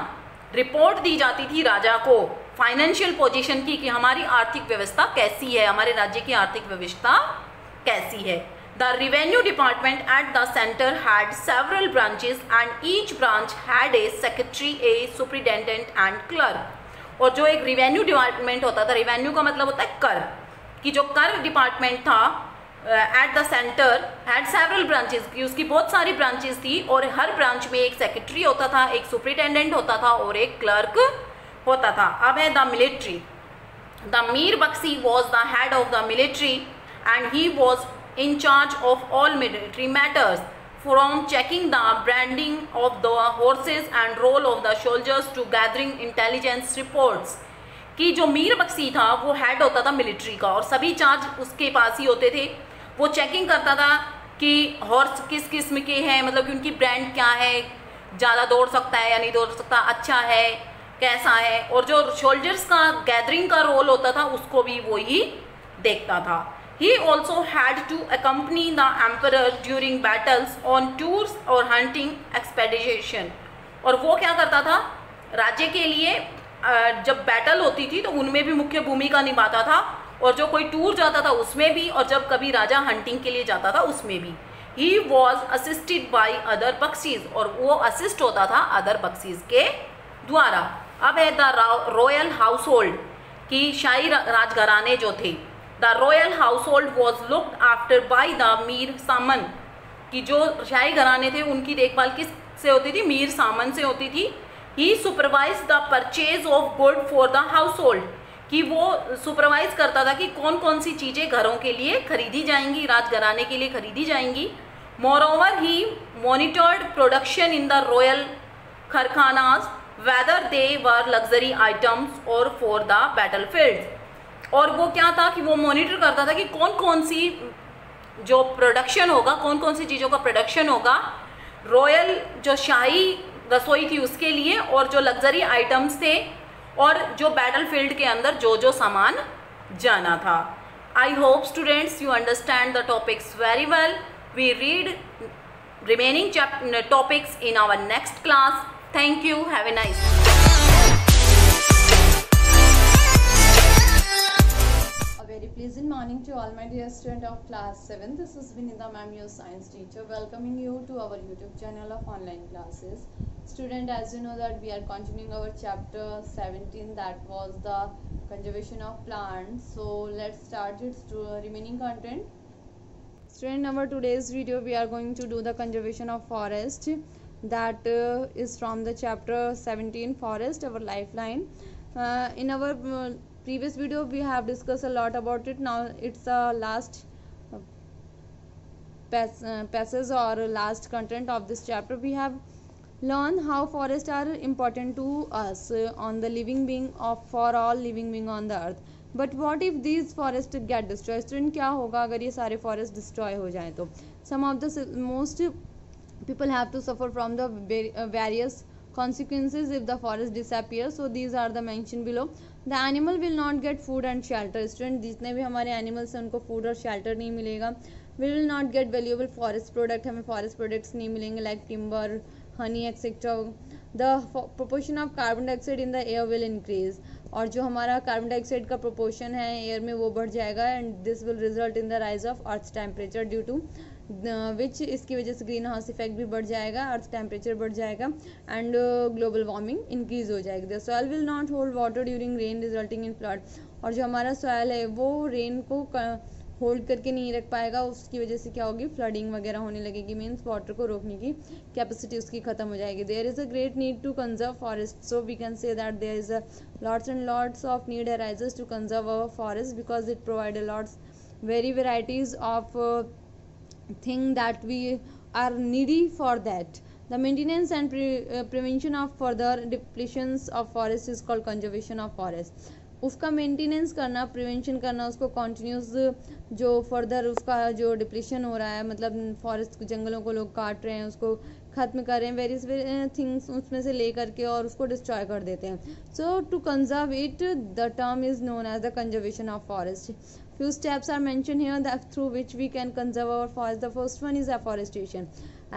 रिपोर्ट दी जाती थी राजा को फाइनेंशियल पोजीशन की, कि हमारी आर्थिक व्यवस्था कैसी है, हमारे राज्य की आर्थिक व्यवस्था कैसी है। The revenue department at the center had several branches and each branch had a secretary, a superintendent and clerk। और जो एक revenue department होता था, revenue का मतलब होता है कर, कि जो कर डिपार्टमेंट था at the center had several branches, कि उसकी बहुत सारी branches थी, और हर branch में एक secretary होता था, एक superintendent होता था और एक clerk होता था। अब है the military। The Mir Bakshi was the head of the military and he was in charge of all military matters, from checking the branding of the horses and roll of the soldiers to gathering intelligence reports। कि जो मीर बख्शी था वो head होता था military का, और सभी charge उसके पास ही होते थे। वो चेकिंग करता था कि हॉर्स किस किस्म के हैं, मतलब कि उनकी ब्रांड क्या है, ज़्यादा दौड़ सकता है या नहीं दौड़ सकता, अच्छा है कैसा है, और जो सोल्जर्स का गैदरिंग का रोल होता था उसको भी वो ही देखता था। He also had to accompany the emperor during battles on tours or hunting expedition। और वो क्या करता था? राज्य के लिए जब बैटल होती थी तो उनमें भी मुख्य भूमिका निभाता था, और जो कोई टूर जाता था उसमें भी, और जब कभी राजा हंटिंग के लिए जाता था उसमें भी। He was assisted by other बख्शीज, और वो असिस्ट होता था अदर बख्शीज के द्वारा। अब है द रॉयल हाउस होल्ड, कि शाही राजघराने जो थे। The royal household was looked after by the Mir Saman, कि जो शाही घराने थे उनकी देखभाल किस से होती थी? मीर सामन से होती थी। He supervise the purchase of good for the household, कि वो सुपरवाइज करता था कि कौन कौन सी चीज़ें घरों के लिए खरीदी जाएंगी, राजघराने के लिए खरीदी जाएंगी। Moreover he monitored production in the royal karkhanas whether they were luxury items और फॉर द बैटलफील्ड। और वो क्या था कि वो मॉनिटर करता था कि कौन कौन सी जो प्रोडक्शन होगा, कौन कौन सी चीज़ों का प्रोडक्शन होगा रॉयल जो शाही रसोई थी उसके लिए, और जो लग्जरी आइटम्स थे, और जो बैटलफील्ड के अंदर जो जो सामान जाना था। I hope students you understand the topics very well. We read remaining topics in our next class. Thank you. Have a nice day. A very pleasant morning to all my dear students of class 7. This is Vinita ma'am, your science teacher, welcoming you to our YouTube channel of online classes. Student, as you know that we are continuing our chapter 17, that was the conservation of plants. So let's start its remaining content. Student, our today's video we are going to do the conservation of forest, that is from the chapter 17 forest, our lifeline. In our previous video we have discussed a lot about it. Now it's the last passage or last content of this chapter. We have learned how forests are important to us on the living being of for all living being on the earth. But what if these forest get destroy. Student, क्या होगा अगर ये सारे forest destroy हो जाएं तो? Some of the most people have to suffer from the various consequences if the forest disappears. So these are the mentioned below. The animal will not get food and shelter. Student, जितने भी हमारे animals हैं उनको food और shelter नहीं मिलेगा. We will not get valuable forest product. हमें forest products नहीं मिलेंगे like timber, honey, etc. The proportion of carbon dioxide in the air will increase. और जो हमारा कार्बन डाइऑक्साइड का प्रोपोर्शन है एयर में वो बढ़ जाएगा. And this will result in the rise of earth temperature due to which, इसकी वजह से ग्रीन हाउस इफेक्ट भी बढ़ जाएगा, अर्थ टेम्परेचर बढ़ जाएगा एंड ग्लोबल वार्मिंग इंक्रीज हो जाएगी. The soil will not hold water during rain resulting in flood. और जो हमारा सॉइल है वो रेन को होल्ड करके नहीं रख पाएगा, उसकी वजह से क्या होगी, फ्लडिंग वगैरह होने लगेगी. मीन्स वाटर को रोकने की कैपेसिटी उसकी खत्म हो जाएगी. There is a great need to conserve forest. So we can say that there is a lots and lots of need arises to conserve our forest because it provide a lots very varieties of thing that we are needy for that. The maintenance and prevention of further depletions of forest is called conservation of forest. उसका maintenance करना, prevention करना, उसको continuous जो further उसका जो depletion हो रहा है, मतलब फॉरेस्ट जंगलों को लोग काट रहे हैं, उसको खत्म कर रहे हैं, वेरियस थिंग्स उसमें से ले करके और उसको डिस्ट्रॉय कर देते हैं. So to conserve it the term is known as the conservation of forest. Few steps are mentioned here that through which we can conserve our forest. The first one is afforestation.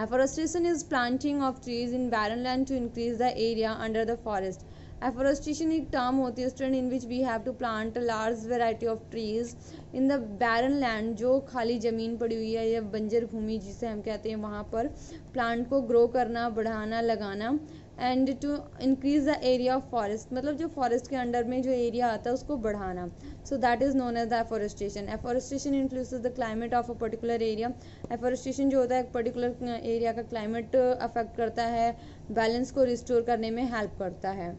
Afforestation is planting of trees in barren land to increase the area under the forest. Afforestation एक term होती है student in which we have to plant large variety of trees in the barren land. जो खाली ज़मीन पड़ी हुई है या बंजर भूमि जिसे हम कहते हैं, वहाँ पर प्लांट को ग्रो करना, बढ़ाना, लगाना. And to increase the area of forest, मतलब जो फॉरेस्ट के अंडर में जो एरिया आता है उसको बढ़ाना. So that is known as the afforestation. Afforestation influences the climate of a particular area. Afforestation जो होता है एक पर्टिकुलर एरिया का क्लाइमेट अफेक्ट करता है, बैलेंस को रिस्टोर करने में हेल्प करता है.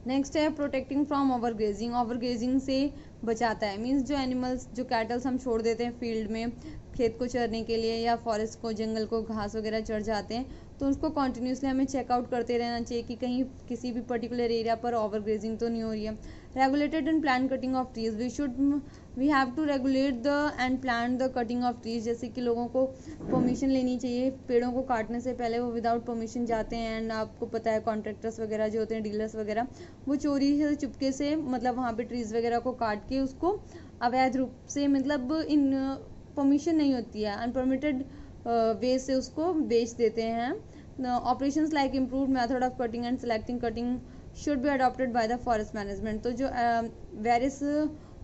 नेक्स्ट है प्रोटेक्टिंग फ्रॉम ओवरग्रेजिंग. ओवरग्रेजिंग से बचाता है. मीन्स जो एनिमल्स, जो कैटल्स हम छोड़ देते हैं फील्ड में खेत को चरने के लिए या फॉरेस्ट को, जंगल को घास वगैरह चढ़ जाते हैं, तो उसको कॉन्टिन्यूसली हमें चेकआउट करते रहना चाहिए कि कहीं किसी भी पर्टिकुलर एरिया पर ओवरग्रेजिंग तो नहीं हो रही है. Regulated and plan cutting of trees. We have to regulate the and plan the cutting of trees. जैसे कि लोगों को परमिशन लेनी चाहिए. पेड़ों को काटने से पहले वो विदाउट परमिशन जाते हैं. एंड आपको पता है कॉन्ट्रैक्टर्स वगैरह जो होते हैं, डीलर्स वगैरह, वो चोरी से चुपके से मतलब वहाँ पे ट्रीज वगैरह को काट के उसको अवैध रूप से, मतलब इन परमिशन नहीं होती है, अनपरमिटेड वे से उसको बेच देते हैं. Operations like improved method of cutting and selecting cutting should be adopted by the forest management. तो जो वेरियस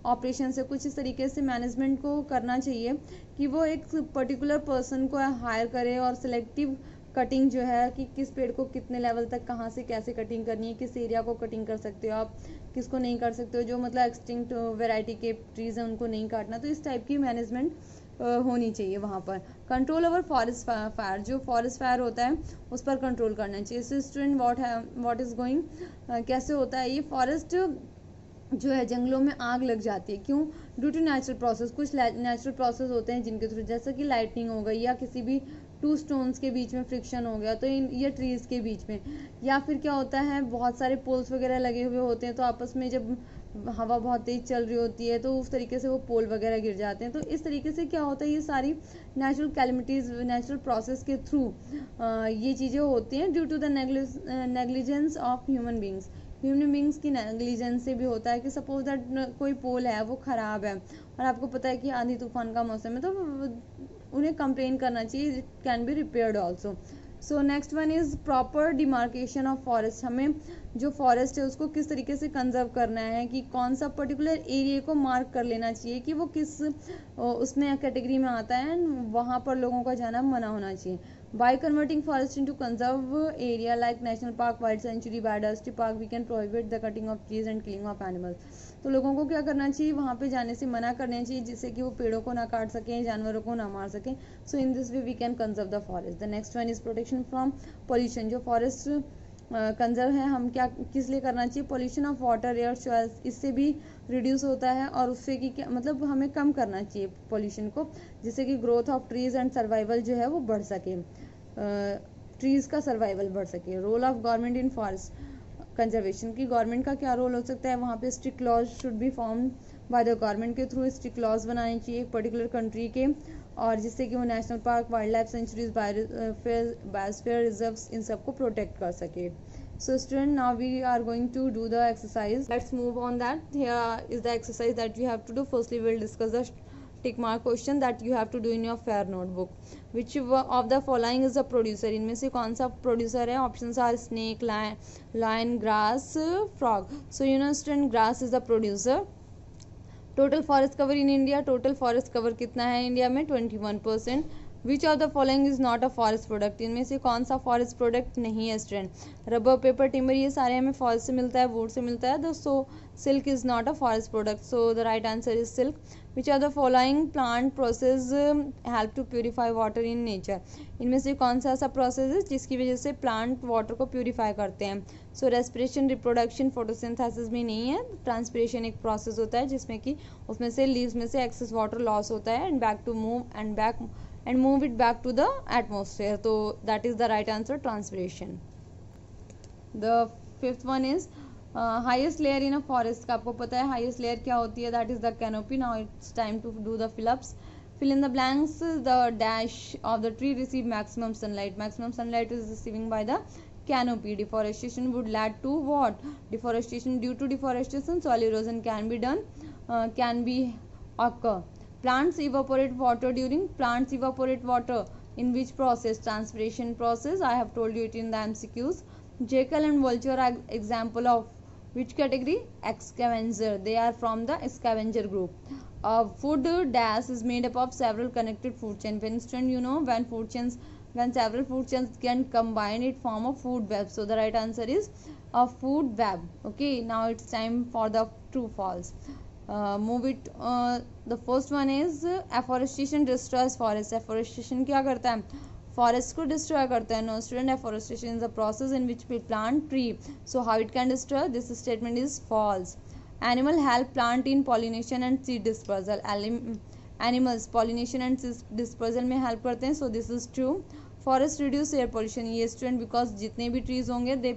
ऑपरेशन है कुछ इस तरीके से मैनेजमेंट को करना चाहिए कि वो एक पर्टिकुलर पर्सन को हायर करे और सिलेक्टिव कटिंग जो है कि किस पेड़ को कितने लेवल तक कहाँ से कैसे कटिंग करनी है, किस एरिया को कटिंग कर सकते हो आप, किसको नहीं कर सकते हो, जो मतलब एक्सटिंक्ट वैरायटी के ट्रीज हैं उनको नहीं काटना. तो इस टाइप की मैनेजमेंट होनी चाहिए वहाँ पर. Control over forest fire. जो फॉरेस्ट फायर होता है उस पर कंट्रोल करना चाहिए. So student, what is going, कैसे होता है ये फॉरेस्ट जो है जंगलों में आग लग जाती है। क्यों? Due to natural process. कुछ नेचुरल प्रोसेस होते हैं जिनके थ्रू, जैसे कि लाइटनिंग हो गई या किसी भी टू स्टोन्स के बीच में फ्रिक्शन हो गया, तो ये ट्रीज के बीच में, या फिर क्या होता है बहुत सारे पोल्स वगैरह लगे हुए होते हैं, तो आपस में जब हवा बहुत तेज चल रही होती है तो उस तरीके से वो पोल वगैरह गिर जाते हैं। तो इस तरीके से क्या होता है, ये सारी नेचुरल कैलमिटीज नेचुरल प्रोसेस के थ्रू ये चीज़ें होती हैं due to the negligence of human beings की नेग्लिजेंस से भी होता है कि सपोज दैट कोई पोल है वो खराब है और आपको पता है कि आंधी तूफान का मौसम है, तो उन्हें कंप्लेन करना चाहिए, it can be repaired also. So next one is proper demarcation of forest. हमें जो फॉरेस्ट है उसको किस तरीके से कंजर्व करना है कि कौन सा पर्टिकुलर एरिया को मार्क कर लेना चाहिए कि वो किस उसमें कैटेगरी में आता है, एंड वहाँ पर लोगों का जाना मना होना चाहिए। By converting forest into conserve area like national park, wild sanctuary, biodiversity park, we can prohibit the cutting of trees and killing of animals. तो लोगों को क्या करना चाहिए, वहाँ पे जाने से मना करना चाहिए जिससे कि वो पेड़ों को ना काट सकें, जानवरों को ना मार सकें। So in this way we can conserve the forest. The next one is protection from pollution. जो फॉरेस्ट कंजर्व है, हम क्या किस लिए करना चाहिए, pollution of water, air, soil, इससे भी रिड्यूस होता है और उससे कि क्या मतलब हमें कम करना चाहिए पॉल्यूशन को, जिससे कि growth of trees and survival जो है वो बढ़ सके, ट्रीज का सर्वाइवल बढ़ सके। Role of government in forest conservation की गवर्नमेंट का क्या रोल हो सकता है, वहाँ पे strict laws should be form by the government के थ्रू स्ट्रिक्ट लॉज बनाने चाहिए एक पर्टिकुलर कंट्री के, और जिससे कि वो national park, wild life sanctuaries, biosphere reserves इन सबको प्रोटेक्ट कर सके। So student, now we are going to do the exercise. Let's move on that. Here is the exercise that you have to do. Firstly, we will discuss the tick mark question that you have to do in your fair notebook. Which of the following is the producer? इनमें से कौन सा producer है? Options are snake, lion, grass, frog. So you know student, grass is the producer. Total forest cover in India. Total forest cover कितना है India में? 21%. विच of the following is not a forest product? इनमें से कौन सा forest product नहीं है student? Rubber, paper, timber, ये सारे हमें फॉरेस्ट से मिलता है, वुड से मिलता है, दोस्तों silk is not a forest product, so the right answer is silk. Which of the following plant process help to purify water in nature? इनमें से कौन सा ऐसा प्रोसेस है जिसकी वजह से प्लांट वाटर को प्यूरिफाई करते हैं? सो रेस्पिरेशन, रिप्रोडक्शन, फोटोसिंथेसिस में नहीं है। ट्रांसपिरेशन एक प्रोसेस होता है जिसमें कि उसमें से लीव्स में से एक्सेस वाटर लॉस होता है and move it back to the atmosphere. So that is the right answer, transpiration. The fifth one is highest layer in a forest. का आपको पता है highest layer क्या होती है? That is the canopy. Now it's time to do the fill-ups. Fill in the blanks. The dash of the tree receive maximum sunlight. Maximum sunlight is receiving by the canopy. Deforestation would lead to what? Deforestation, due to deforestation soil erosion can be done, can be occur. Plants evaporate water in which process? Transpiration process. I have told you it in the MCQs. Jackal and vulture are example of which category? Scavenger. They are from the scavenger group. Food dash is made up of several connected food chain. For instance, you know when several food chains can combine, it form a food web. So the right answer is a food web. Okay, now it's time for the true false. Move it. The first one is afforestation destroys forest. Afforestation क्या करता है? Forest को destroy करता है. No student, afforestation is a process in which we plant tree. So how it can destroy? This statement is false. Animal help plant in pollination and seed dispersal. Animals pollination and seed dispersal में help करते हैं. So this is true. Forest reduce air pollution. ये student, because जितने भी trees होंगे they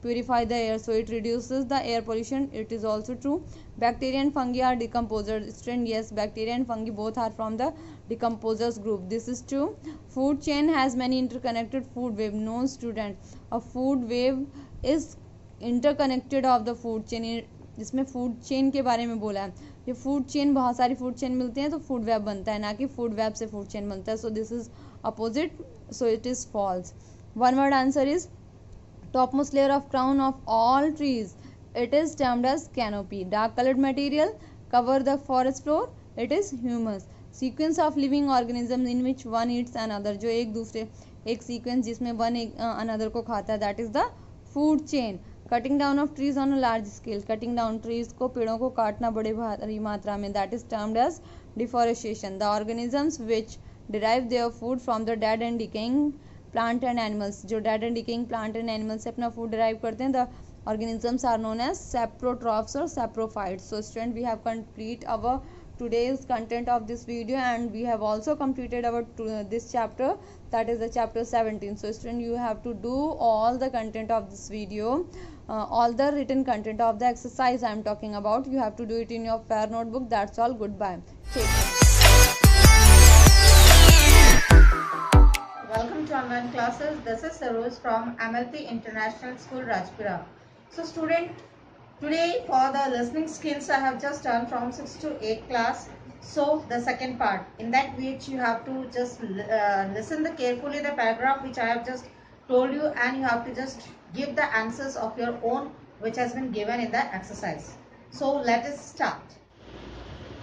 purify the air, so it reduces the air pollution. It is also true. Bacteria and fungi are decomposers. Student, yes, bacteria and fungi both are from the decomposers group. This is true. Food chain has many interconnected food web. No student, a food web is interconnected of the food chain. जिसमें food chain के बारे में बोला है, ये food chain बहुत सारी food chain मिलती हैं तो फूड वेब बनता है, ना कि फूड वेब से फूड चेन बनता है. So this is opposite, so it is false. One word answer is topmost layer of crown of all trees, it is termed as canopy. Dark colored material cover the forest floor, it is humus. Sequence of living organisms in which one eats another, जो एक sequence जिसमें one another को खाता है, that is the food chain. Cutting down of trees on a large scale, cutting down trees को, पेड़ों को काटना बड़े भारी मात्रा में, that is termed as deforestation. The organisms which derive their food from the dead and decaying plant and animals, जो dead and decaying plant and animals से अपना फूड डिराइव करते हैं, the organisms are known as saprotrophs or saprophytes. So student, we have complete our today's content of this video, and we have also completed our this chapter, that is the chapter 17. So student, you have to do all the content of this video, all the written content of the exercise I am talking about. You have to do it in your fair notebook. That's all. Goodbye. Welcome to online classes. This is Saroj from MLP International School, Rajpura. So student, today for the listening skills I have just done from 6 to 8 class. So the second part, in that which you have to just listen carefully the paragraph which I have just told you, and you have to just give the answers of your own which has been given in the exercise. So let us start.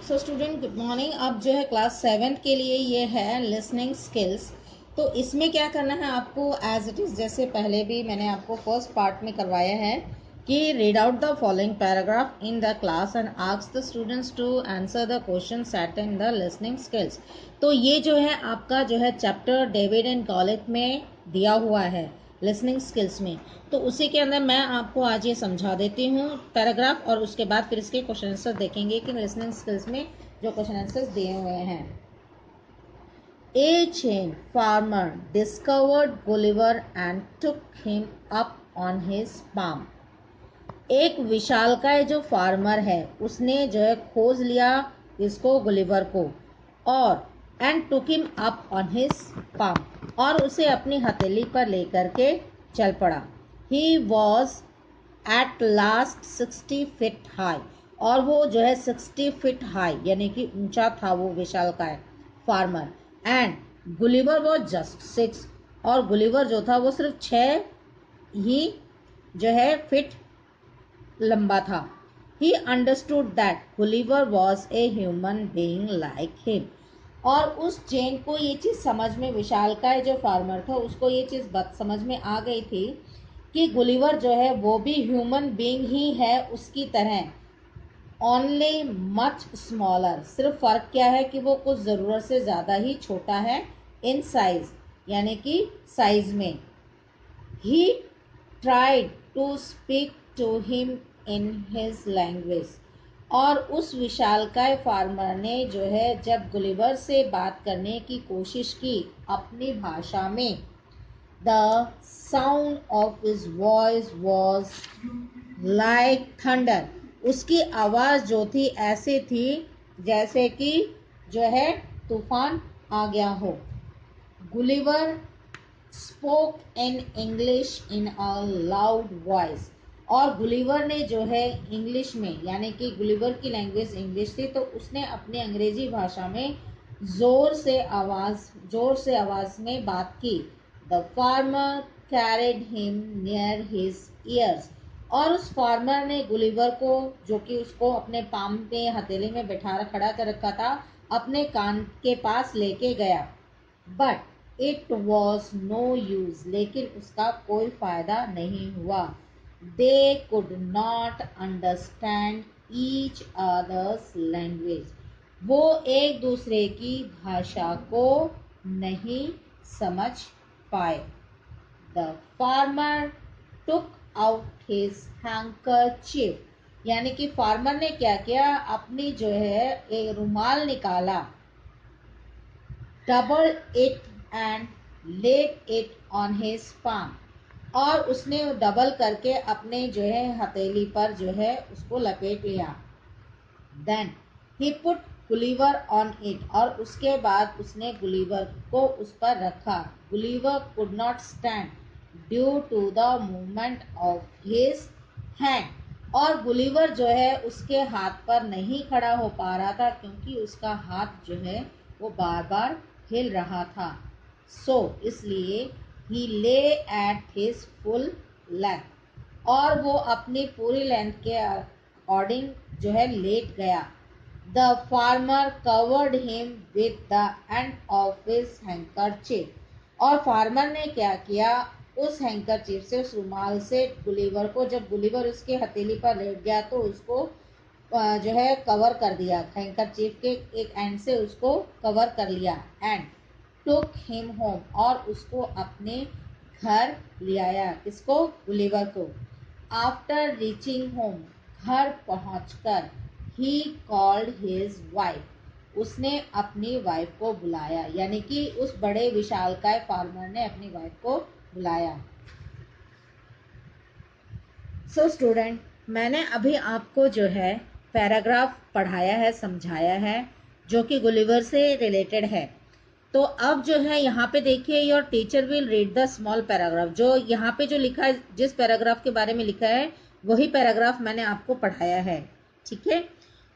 So student, good morning. अब जो है class 7 के लिए ये है listening skills. तो इसमें क्या करना है आपको, एज इट इज़ जैसे पहले भी मैंने आपको फर्स्ट पार्ट में करवाया है कि read out the following paragraph in the class and ask the students to answer the question set in the listening skills. तो ये जो है आपका जो है चैप्टर डेविड एंड गॉलेट में दिया हुआ है लिसनिंग स्किल्स में। तो उसी के अंदर मैं आपको आज ये समझा देती हूँ पैराग्राफ, और उसके बाद फिर इसके क्वेश्चन आंसर देखेंगे कि लिसनिंग स्किल्स में जो क्वेश्चन आंसर्स दिए हुए हैं। A chain farmer discovered Gulliver and took him up on his palm. एक विशालकाय जो फार्मर है उसने जो है खोज लिया इसको गुलिवर को, और and took him up on his palm, और उसे अपनी हथेली पर लेकर के चल पड़ा। He was at last 60 feet high, और वो जो है 60 feet high यानी कि ऊंचा था वो विशालकाय farmer. And Gulliver was just 6, और गुलिवर जो था वो सिर्फ 6 ही जो है फिट लंबा था। He understood that Gulliver was a human being like him, और उस चेन को ये चीज़ समझ में, विशालकाय जो फार्मर था उसको ये चीज़ समझ में आ गई थी कि गुलिवर जो है वो भी ह्यूमन बीइंग ही है उसकी तरह, ओनली मच स्मॉलर। सिर्फ फ़र्क क्या है कि वो कुछ ज़रूरत से ज़्यादा ही छोटा है इन साइज, यानी कि साइज में। He tried to speak to him in his language, और उस विशालकाय फार्मर ने जो है जब गुलिवर से बात करने की कोशिश की अपनी भाषा में, the sound of his voice was like thunder, उसकी आवाज़ जो थी ऐसे थी जैसे कि जो है तूफान आ गया हो। Gulliver spoke in English in a loud voice, और गुलिवर ने जो है इंग्लिश में, यानी कि गुलिवर की लैंग्वेज इंग्लिश थी, तो उसने अपनी अंग्रेजी भाषा में ज़ोर से आवाज़ में बात की। The farmer carried him near his years, और उस फार्मर ने गुलिवर को, जो कि उसको अपने पाम पे हथेली में खड़ा कर रखा था, अपने कान के पास लेके गया। But it was no use, लेकिन उसका कोई फायदा नहीं हुआ। They could not understand each other's language, वो एक दूसरे की भाषा को नहीं समझ पाए। The farmer took out his handkerchief, यानी कि फार्मर ने क्या किया, अपनी जो है एक रुमाल निकाला, double it and laid it on his palm, और उसने डबल करके अपने जो है हथेली पर जो है उसको लपेट लिया। Then he put Gulliver on it, और उसके बाद उसने गुलिवर को उस पर रखा। Gulliver could not stand due to the movement of his hand, और गुलिवर जो है उसके हाथ पर नहीं खड़ा हो पा रहा था क्योंकि उसका हाथ जो है वो बार बार हिल रहा था। सो इसलिए ही ले एट हिज फुल लेंथ, और वो अपनी पूरी लेंथ के अकॉर्डिंग जो है लेट गया। The farmer covered him with the end of his handkerchief, और फार्मर ने क्या किया, उस हैंकरचीफ से, उस रुमाल से गुलिवर को, जब गुलिवर उसके हथेली पर लेट गया तो उसको जो है कवर कर दिया, हैंकरचीफ के एक एंड से उसको कवर कर लिया। एंड टुक हिम होम, और उसको अपने घर ले आया। किसको? गुलिवर को। आफ्टर रीचिंग होम, घर पहुंचकर, ही कॉल्ड हिज वाइफ, उसने अपनी वाइफ को बुलाया, यानी कि उस बड़े विशालकाय फार्मर ने अपनी वाइफ को बुलाया। सो स्टूडेंट, मैंने अभी आपको जो है पैराग्राफ पढ़ाया है, समझाया है, जो कि गुलिवर से रिलेटेड है। तो अब जो है यहाँ पे देखिए, your teacher will read the small paragraph. जो यहाँ पे जो लिखा है, जिस पैराग्राफ के बारे में लिखा है, वही पैराग्राफ मैंने आपको पढ़ाया है, ठीक है।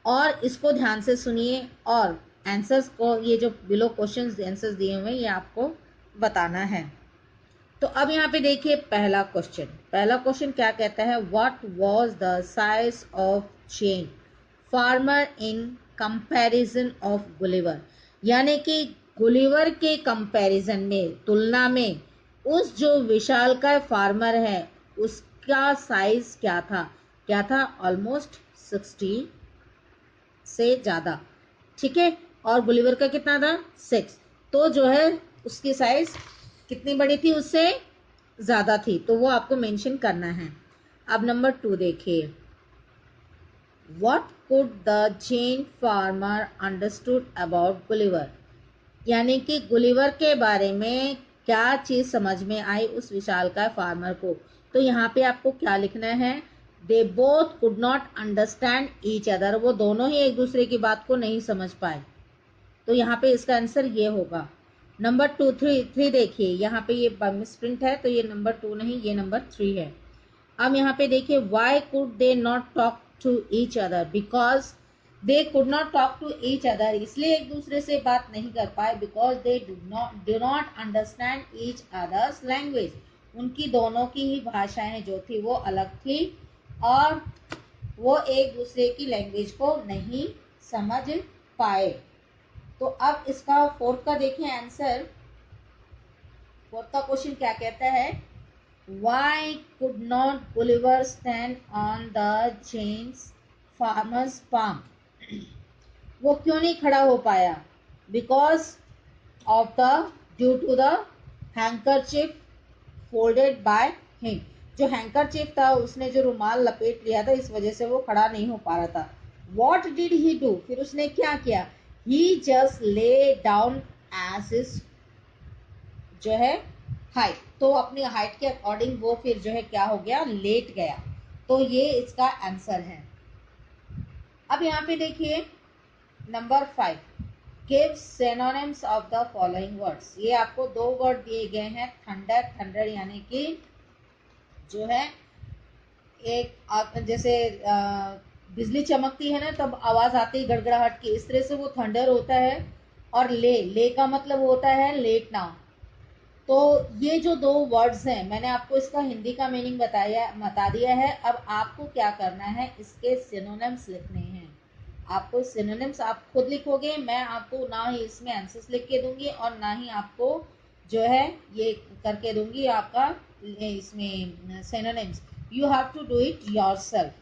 और इसको ध्यान से सुनिए और आंसर्स को, ये जो बिलो क्वेश्चंस आंसर्स दिए हुए हैं, ये आपको बताना है। तो अब यहाँ पे देखिए पहला क्वेश्चन क्या कहता है? What was the size of chain farmer in comparison of Gulliver, यानी कि गुलिवर के कंपैरिजन में, तुलना में, उस जो विशालकाय फार्मर है उसका साइज क्या था? ऑलमोस्ट 60 से ज्यादा, ठीक है। और गुलिवर का कितना था? 6। तो जो है उसकी साइज कितनी बड़ी थी? उससे ज्यादा थी, तो वो आपको मेंशन करना है। अब नंबर 2 देखिए, what could the Jain farmer understood about Gulliver, यानी कि गुलिवर के बारे में क्या चीज समझ में आई उस विशालकाय फार्मर को। तो यहाँ पे आपको क्या लिखना है? They both could not understand each other, वो दोनों ही एक दूसरे की बात को नहीं समझ पाए। तो यहाँ पे इसका आंसर ये होगा। नंबर 3 देखिए, यहाँ पे ये मिसप्रिंट है, तो ये नंबर 2 नहीं, ये नंबर 3 है। अब यहाँ पे देखिए, why could they not talk to each other, because they could not talk to each other, इसलिए एक दूसरे से बात नहीं कर पाए, because they do not understand each other's language, उनकी दोनों की ही भाषाएं जो थी वो अलग थी और वो एक दूसरे की लैंग्वेज को नहीं समझ पाए। तो अब इसका 4th का देखें आंसर। 4th का क्वेश्चन क्या कहता है? Why could not Gulliver stand on the Jane's farmer's palm? वो क्यों नहीं खड़ा हो पाया? Because of the due to the handkerchief folded by him. जो हैंकरचीफ था, उसने जो रुमाल लपेट लिया था, इस वजह से वो खड़ा नहीं हो पा रहा था। What did he do? फिर उसने क्या किया? He just lay down as his जो है हाइट, तो अपनी हाइट के अकॉर्डिंग वो फिर जो है क्या हो गया? लेट गया। तो ये इसका आंसर है। अब यहाँ पे देखिए number 5, give synonyms of the following words. ये आपको 2 वर्ड दिए गए हैं, थंडर यानी कि जो है एक जैसे बिजली चमकती है ना, तब आवाज आती है गड़गड़ाहट की, इस तरह से वो थंडर होता है। और ले का मतलब होता है लेट नाउ। तो ये जो 2 वर्ड्स हैं, मैंने आपको इसका हिंदी का मीनिंग बता दिया है। अब आपको क्या करना है? इसके सिनोनिम्स लिखने हैं। आपको सिनोनिम्स आप खुद लिखोगे, मैं आपको ना ही इसमें आंसर्स लिख के दूंगी और ना ही आपको जो है ये करके दूंगी आपका इसमें synonyms. You have to do it yourself.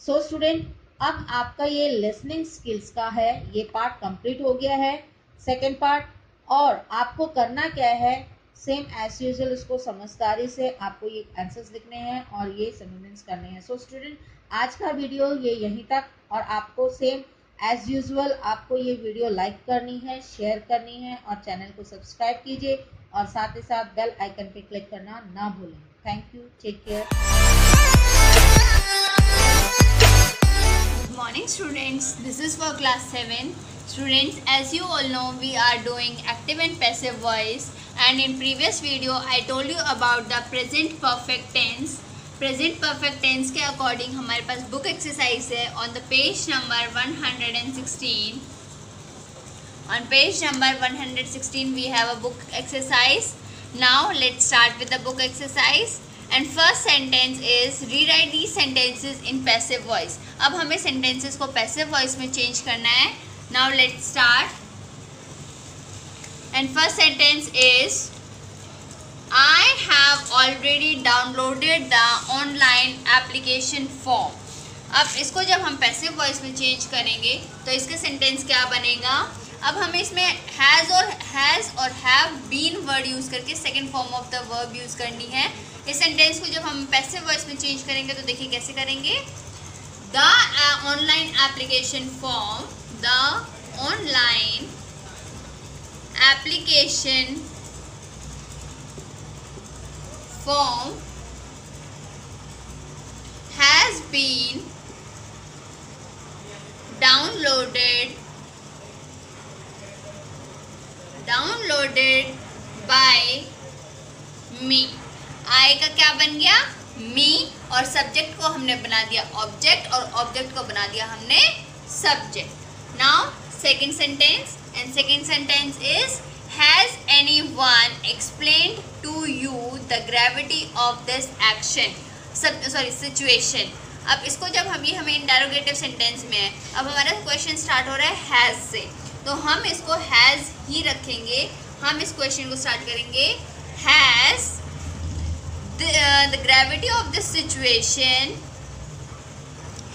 So student, अब आपका ये लिसनिंग स्किल्स का है ये पार्ट कंप्लीट हो गया है, सेकेंड पार्ट। और आपको करना क्या है? सेम एज यूजुअल उसको समझदारी से आपको ये आंसर्स लिखने हैं और ये सिनोनिम्स करने हैं। सो स्टूडेंट, आज का वीडियो ये यहीं तक, और आपको सेम एज यूजुअल आपको ये वीडियो लाइक करनी है, शेयर करनी है और चैनल को सब्सक्राइब कीजिए और साथ ही साथ बेल आइकन पे क्लिक करना ना भूलें। Thank you, take care. Good morning students, this is for class 7. Students, as you all know, we are doing active and passive voice, and in previous video I told you about the present perfect tense. Present perfect tense के according हमारे पास book exercise है on the page number 116. On page number 116 we have a book exercise. Now let's start with the book exercise. And first sentence is rewrite these sentences in passive voice. अब हमें sentences को passive voice में change करना है. Now let's start. And first sentence is I have already downloaded the online application form. अब इसको जब हम passive voice में change करेंगे तो इसका sentence क्या बनेगा? अब हमें इसमें हैज़ और हैव बीन वर्ड यूज़ करके second form of the verb use करनी है। इस सेंटेंस को जब हम पैसिव वॉइस में चेंज करेंगे तो देखिए कैसे करेंगे। The online application form, the online application form has been downloaded by me। आई का क्या बन गया? मी, और सब्जेक्ट को हमने बना दिया ऑब्जेक्ट और ऑब्जेक्ट को बना दिया हमने subject. Now second sentence, and second sentence is has anyone explained to you the gravity of this action, situation. अब इसको जब हमें इंटरोगेटिव सेंटेंस में है, अब हमारा क्वेश्चन स्टार्ट हो रहा है हैज़ से, तो हम इसको हैज़ ही रखेंगे। हम इस क्वेश्चन को स्टार्ट करेंगे has the gravity of this situation,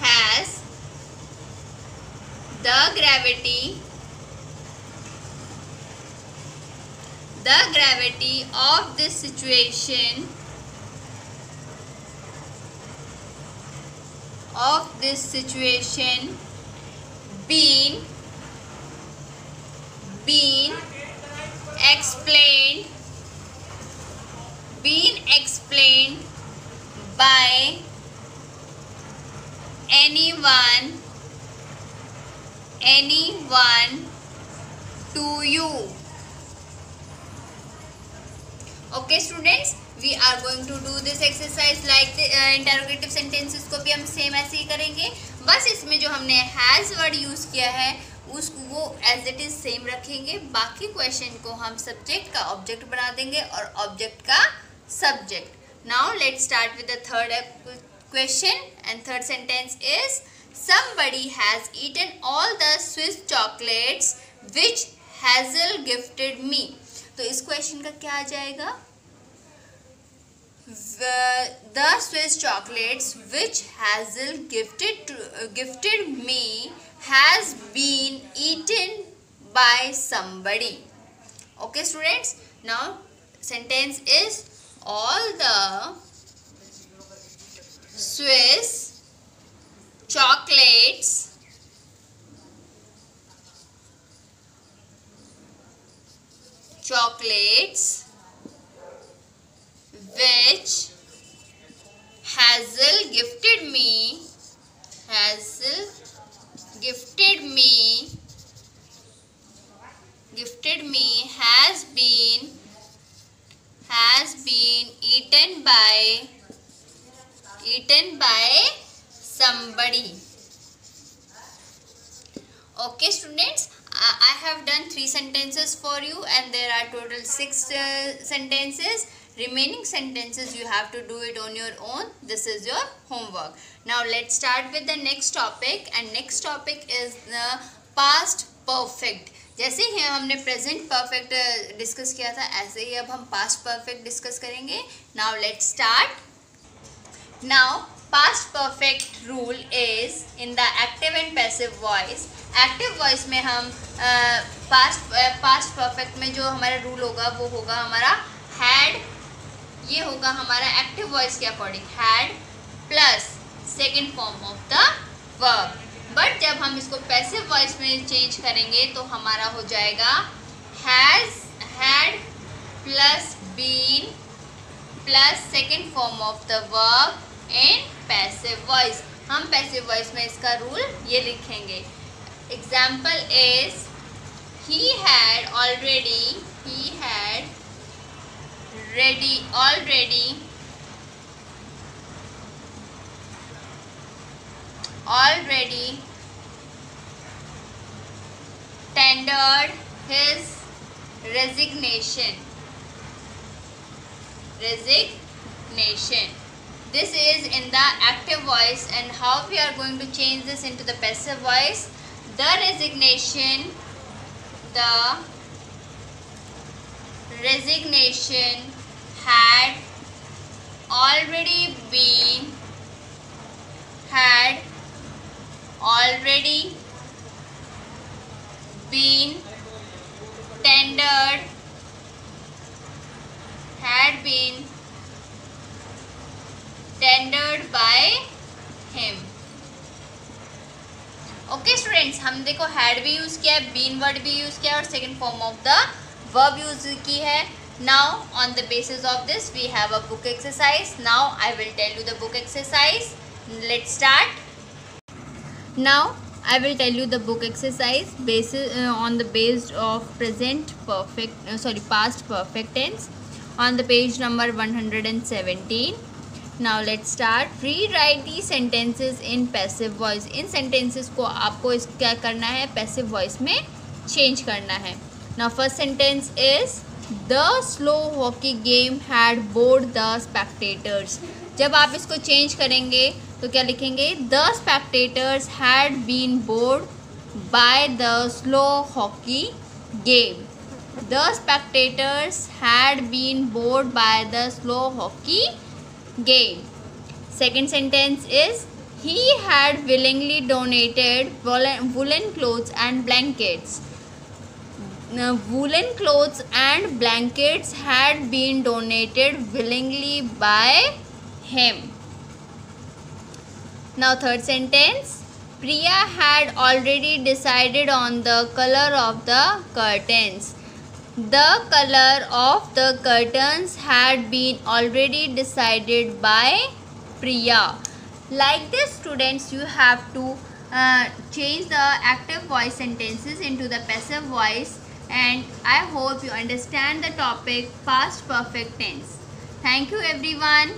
has the gravity of this situation been explained by anyone to you। Okay students, we are going to do this exercise like the interrogative sentences को भी हम same ऐसे ही करेंगे। बस इसमें जो हमने has word use किया है उसको वो एज इट इज़ सेम रखेंगे। बाकी क्वेश्चन को हम सब्जेक्ट का ऑब्जेक्ट बना देंगे और ऑब्जेक्ट का subject. Now let's start with the third question, and third sentence is somebody has eaten all the Swiss chocolates which Hazel gifted me। तो इस क्वेश्चन का क्या आ जाएगा? The Swiss chocolates which Hazel gifted me has been eaten by somebody। Okay students, now sentence is all the Swiss chocolates which Hazel gifted me has been eaten by somebody। Okay students, I have done 3 sentences for you and there are total 6 sentences. Remaining sentences you have to do it on your own. This is your homework. Now let's start with the next topic, and next topic is the past perfect। जैसे ही हमने present perfect discuss किया था ऐसे ही अब हम past perfect discuss करेंगे। Now let's start. Now past perfect rule is in the active and passive voice. Active voice में हम पास्ट परफेक्ट में जो हमारा रूल होगा वो होगा हमारा हैड। ये होगा हमारा एक्टिव वॉइस के according had plus second form of the verb. But जब हम इसको पैसिव वॉइस में चेंज करेंगे तो हमारा हो जाएगा had plus been plus second form of the verb in passive voice. हम पैसिव वॉइस में इसका रूल ये लिखेंगे। Example is he had already tendered his resignation. This is in the active voice, and how we are going to change this into the passive voice? The resignation had already been tendered by him. Okay students, हम देखो had भी use किया है, been word भी use किया है और second form of the verb use की है. Now on the basis of this we have a book exercise. Now I will tell you the book exercise. Let's start. Now I will tell you the book exercise on the based of past perfect tense on the page number 117. Now let's start. Rewrite these sentences in passive voice. In sentences को आपको क्या करना है, passive voice में change करना है. Now first sentence is the slow hockey game had bored the spectators. जब आप इसको चेंज करेंगे तो क्या लिखेंगे, the spectators had been bored by the slow hockey game. The spectators had been bored by the slow hockey game. Second sentence is he had willingly donated woolen clothes and blankets. Woolen clothes and blankets had been donated willingly by him. Now third sentence, Priya had already decided on the color of the curtains. The color of the curtains had been already decided by Priya. Like this students, you have to change the active voice sentences into the passive voice, and I hope you understand the topic past perfect tense. Thank you everyone.